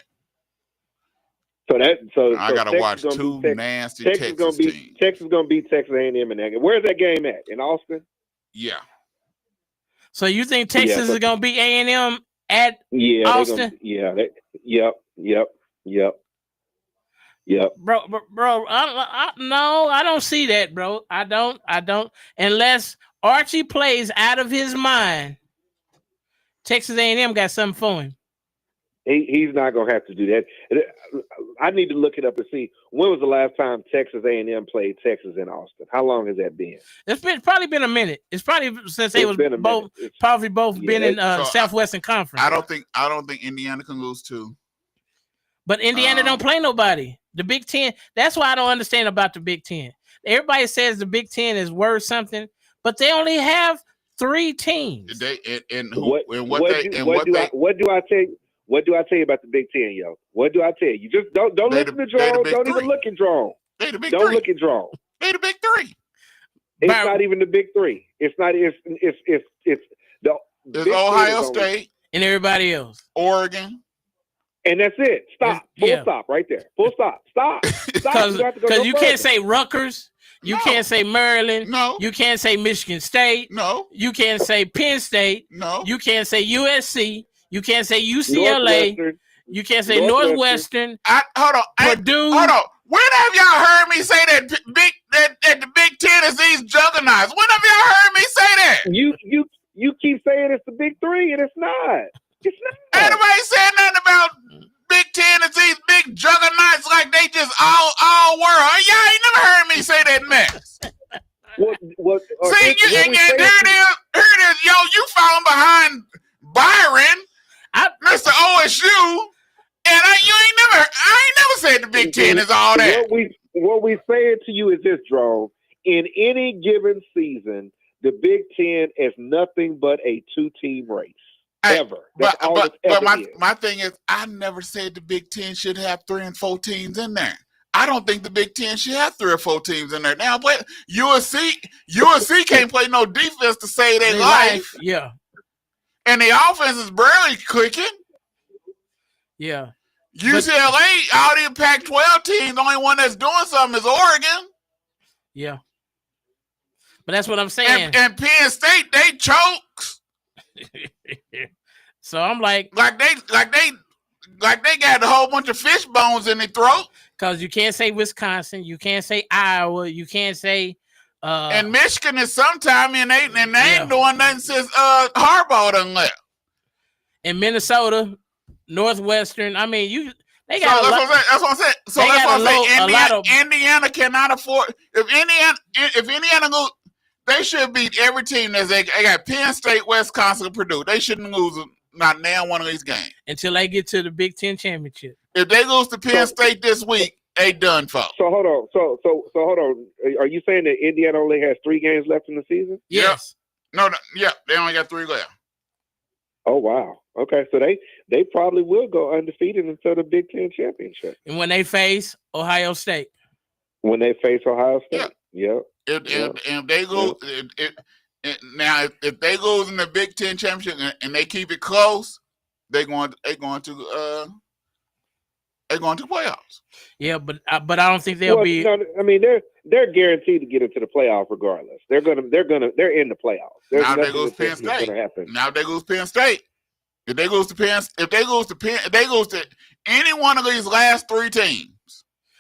So I gotta watch 2 nasty Texas teams. Texas gonna beat Texas A&M in that game. Where's that game at? In Austin? Yeah. So you think Texas is gonna beat A&M at Austin? Yep. Bro, no, I don't see that, bro. I don't. Unless Archie plays out of his mind, Texas A&M got something for him. He's not gonna have to do that. I need to look it up and see when was the last time Texas A&M played Texas in Austin. How long has that been? It's probably been a minute. It's probably since they was both been in Southwestern Conference. I don't think Indiana can lose 2. But Indiana don't play nobody. The Big Ten. That's why I don't understand about the Big Ten. Everybody says the Big Ten is worth something, but they only have 3 teams. What do I tell you about the Big Ten, yo? What do I tell you? You just don't listen to Drone. Don't even look at Drone. Don't look at Drone. They the Big 3. It's not even the Big 3. It's not. It's There's Ohio State and everybody else. Oregon. And that's it. Stop. Full stop right there. Full stop. Stop. Because you can't say Rutgers. You can't say Maryland. No. You can't say Michigan State. No. You can't say Penn State. No. You can't say USC. You can't say UCLA. You can't say Northwestern. Hold on. Purdue. Hold on. When have y'all heard me say that the Big Ten is these juggernauts? When have y'all heard me say that? You keep saying it's the Big 3, and it's not. It's not. Anybody said nothing about Big Ten is these big juggernauts like they just all world? Y'all ain't never heard me say that mess. See, here it is. Yo, you falling behind Byron, Mr. OSU, and I ain't never said the Big Ten is all that. What we saying to you is this, Drone. In any given season, the Big Ten is nothing but a 2-team race. Ever. But my thing is, I never said the Big Ten should have 3 and 4 teams in there. I don't think the Big Ten should have 3 or 4 teams in there. Now, but USC can't play no defense to save their life. Yeah. And the offense is barely clicking. Yeah. UCLA, all the Pac-12 teams, the only one that's doing something is Oregon. Yeah. But that's what I'm saying. And Penn State, they chokes. So I'm like they got a whole bunch of fish bones in their throat. Because you can't say Wisconsin, you can't say Iowa, you can't say and Michigan is sometime and they ain't doing nothing since Harbaugh done left. In Minnesota, Northwestern, I mean they got that's what I'm saying. So that's what I'm saying. Indiana cannot afford if Indiana goes. They should beat every team they got Penn State, Wisconsin, Purdue. They shouldn't lose not now one of these games. Until they get to the Big Ten championship. If they lose to Penn State this week, they done for. So hold on. So hold on. Are you saying that Indiana only has 3 games left in the season? Yes. No, they only got 3 left. Oh wow. Okay, so they probably will go undefeated until the Big Ten championship. And when they face Ohio State. when they face Ohio State. Yeah. Yep. If they go, now if they lose in the Big Ten championship and they keep it close, they're going to playoffs. Yeah, but I don't think they'll be. No, I mean they're guaranteed to get into the playoff regardless. They're in the playoffs. There's Now they nothing lose Penn State. gonna happen. Now they lose Penn State. If they lose to any one of these last three teams.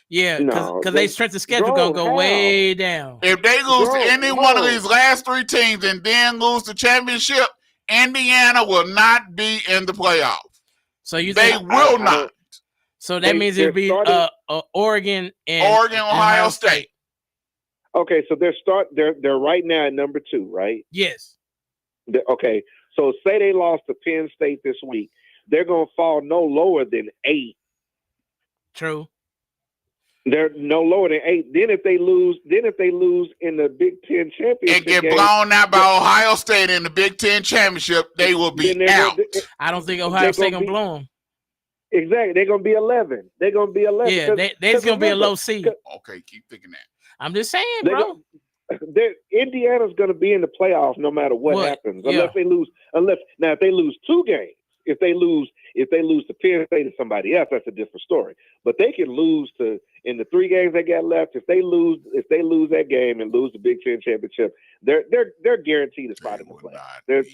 Yeah, because they strength of schedule gonna go way down. If they lose to any one of these last three teams and then lose the championship, Indiana will not be in the playoff. So they will not. So that means it'll be Oregon and Ohio State. Okay, so they're right now at number 2, right? Yes. Okay, so say they lost to Penn State this week, they're gonna fall no lower than 8. True. They're no lower than 8. Then if they lose in the Big Ten championship, and get blown out by Ohio State in the Big Ten championship, they will be out. I don't think Ohio State gonna blow them. Exactly, they're gonna be 11. They're gonna be 11. Yeah, they're gonna be a low seed. Okay, keep thinking that. I'm just saying, bro. Indiana's gonna be in the playoffs no matter what happens, unless they lose. Now, if they lose 2 games, if they lose to Penn State or somebody else, that's a different story. But they can lose in the 3 games they got left. If they lose that game and lose the Big Ten championship, they're guaranteed a spot in the playoffs.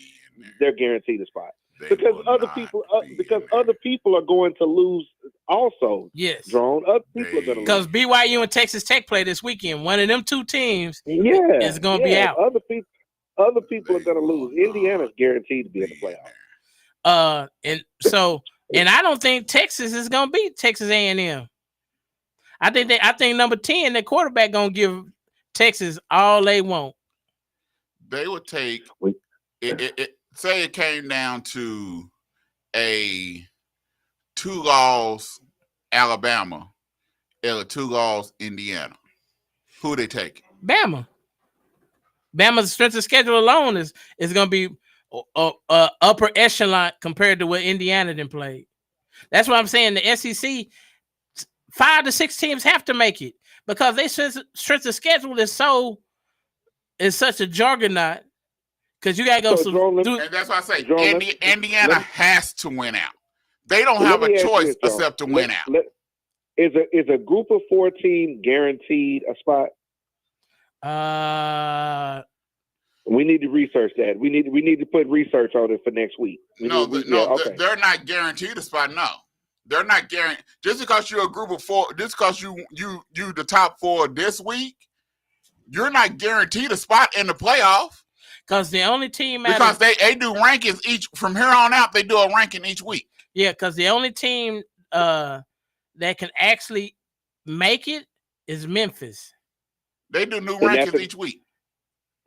They're guaranteed a spot. Because other people are going to lose also. Yes, Drone. Other people are going to lose. Because BYU and Texas Tech play this weekend. One of them 2 teams is going to be out. Other people are going to lose. Indiana's guaranteed to be in the playoffs. And I don't think Texas is going to beat Texas A&M. I think number 10, the quarterback, going to give Texas all they want. They would take it. Say it came down to a 2-loss Alabama and a 2-loss Indiana. Who they take? Bama. Bama's strength of schedule alone is going to be upper echelon compared to what Indiana then played. That's what I'm saying. The SEC, 5 to 6 teams have to make it because they strength of schedule is such a juggernaut. Because you got to go through. And that's why I say Indiana has to win out. They don't have a choice except to win out. Is a group of 4 team guaranteed a spot? We need to research that. We need to put research on it for next week. They're not guaranteed a spot. No, they're not guaranteed. Just because you're a group of 4, just because you the top 4 this week, you're not guaranteed a spot in the playoff. Because the only team because they do rankings each from here on out. They do a ranking each week. Yeah, because the only team that can actually make it is Memphis. They do new rankings each week,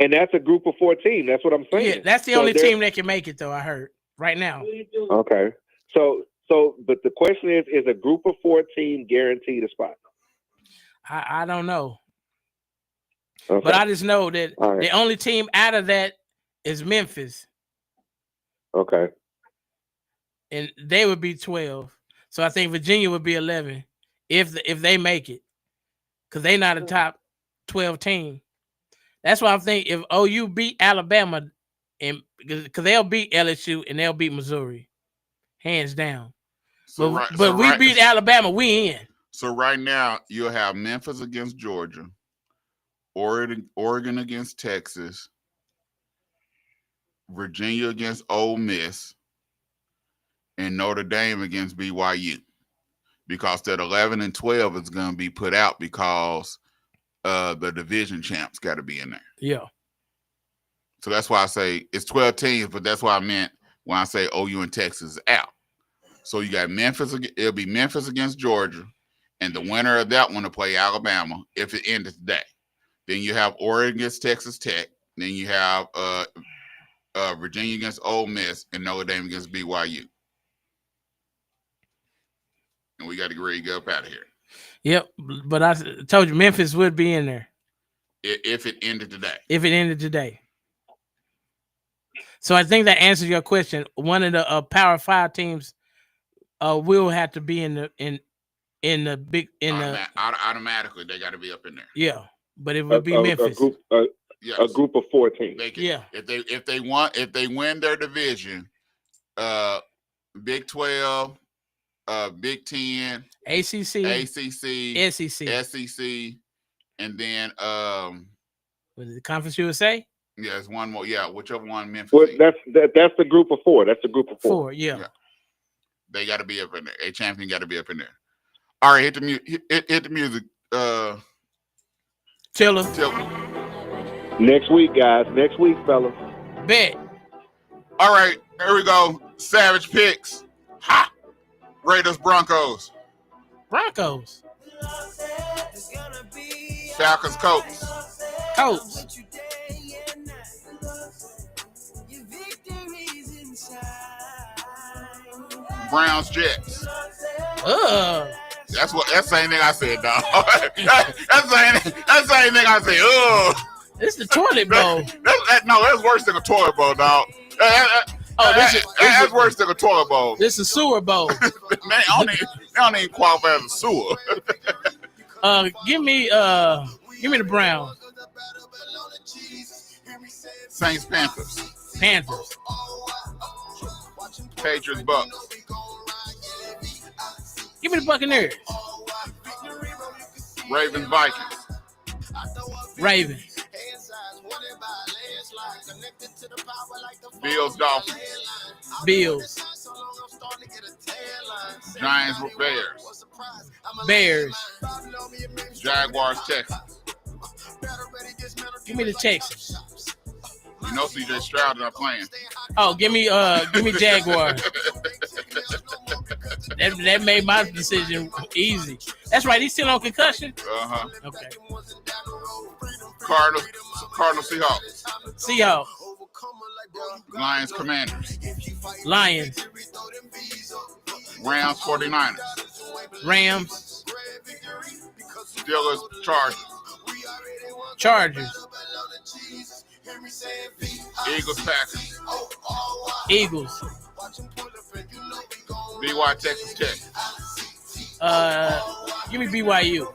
and that's a group of 4 team. That's what I'm saying. Yeah, that's the only team that can make it, though. I heard right now. Okay, so but the question is a group of 4 team guaranteed a spot? I don't know. Okay. But I just know that the only team out of that is Memphis. Okay. And they would be 12. So I think Virginia would be 11 if they make it. Because they're not a top 12 team. That's why I'm thinking if OU beat Alabama, and because they'll beat LSU and they'll beat Missouri. Hands down. But we beat Alabama, we in. So right now you'll have Memphis against Georgia. Oregon against Texas, Virginia against Ole Miss, and Notre Dame against BYU. Because that 11 and 12 is going to be put out because the division champs got to be in there. Yeah. So that's why I say it's 12 teams, but that's what I meant when I say OU and Texas is out. So you got Memphis. It'll be Memphis against Georgia, and the winner of that one to play Alabama if it ended today. Then you have Oregon against Texas Tech. Then you have Virginia against Ole Miss and Notre Dame against BYU. And we got to get ready to go up out of here. Yep, but I told you Memphis would be in there. If it ended today. If it ended today. So I think that answers your question. One of the Power 5 teams will have to be in in the big automatically they got to be up in there. Yeah, but it would be Memphis. Yes. A group of 4 teams. They can, if they win their division, Big 12, Big 10, ACC, SEC, and then was it the Conference USA? Yeah, it's one more. Yeah, whichever one Memphis. Well, that's the group of 4. That's the group of 4. Yeah. They got to be up in there. A champion got to be up in there. All right, hit the music. Tiller. Next week, guys. Next week, fellas. Bet. All right, here we go. Savage picks. Ha! Raiders, Broncos. Broncos. Falcons, Colts. Colts. Browns, Jets. That's the same thing I said, dog. That's the same thing I said. It's the toilet bowl. That's worse than a toilet bowl, dog. That's worse than a toilet bowl. This is a sewer bowl. They don't even qualify as a sewer. Give me the Browns. Saints, Panthers. Patriots, Bucks. Give me the Buccaneers. Ravens, Vikings. Ravens. Bills, Dolphins. Bills. Giants, Bears. Bears. Jaguars, Texans. Give me the Texans. You know CJ Stroud not playing. Oh, give me Jaguars. That made my decision easy. That's right. He's still on concussion. Okay. Cardinals, Seahawks. Lions, Commanders. Lions. Rams, 49ers. Rams. Steelers, Chargers. Eagles, Packers. Eagles. BY, Texas Tech. Give me BYU.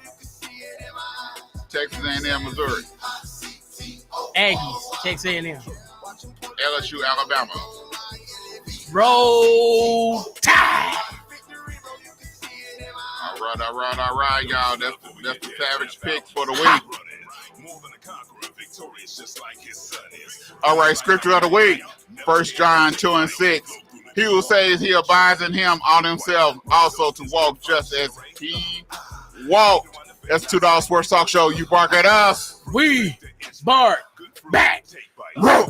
Texas A&M, Missouri. Aggies. Texas A&M. LSU, Alabama. Roll Tide. All right, y'all. That's the Savage pick for the week. All right, scripture of the week. 1 John 2:6. He who says he abides in him on himself also to walk just as he walked. That's $2 Sports Talk Show. You bark at us. We bark back. Whoa.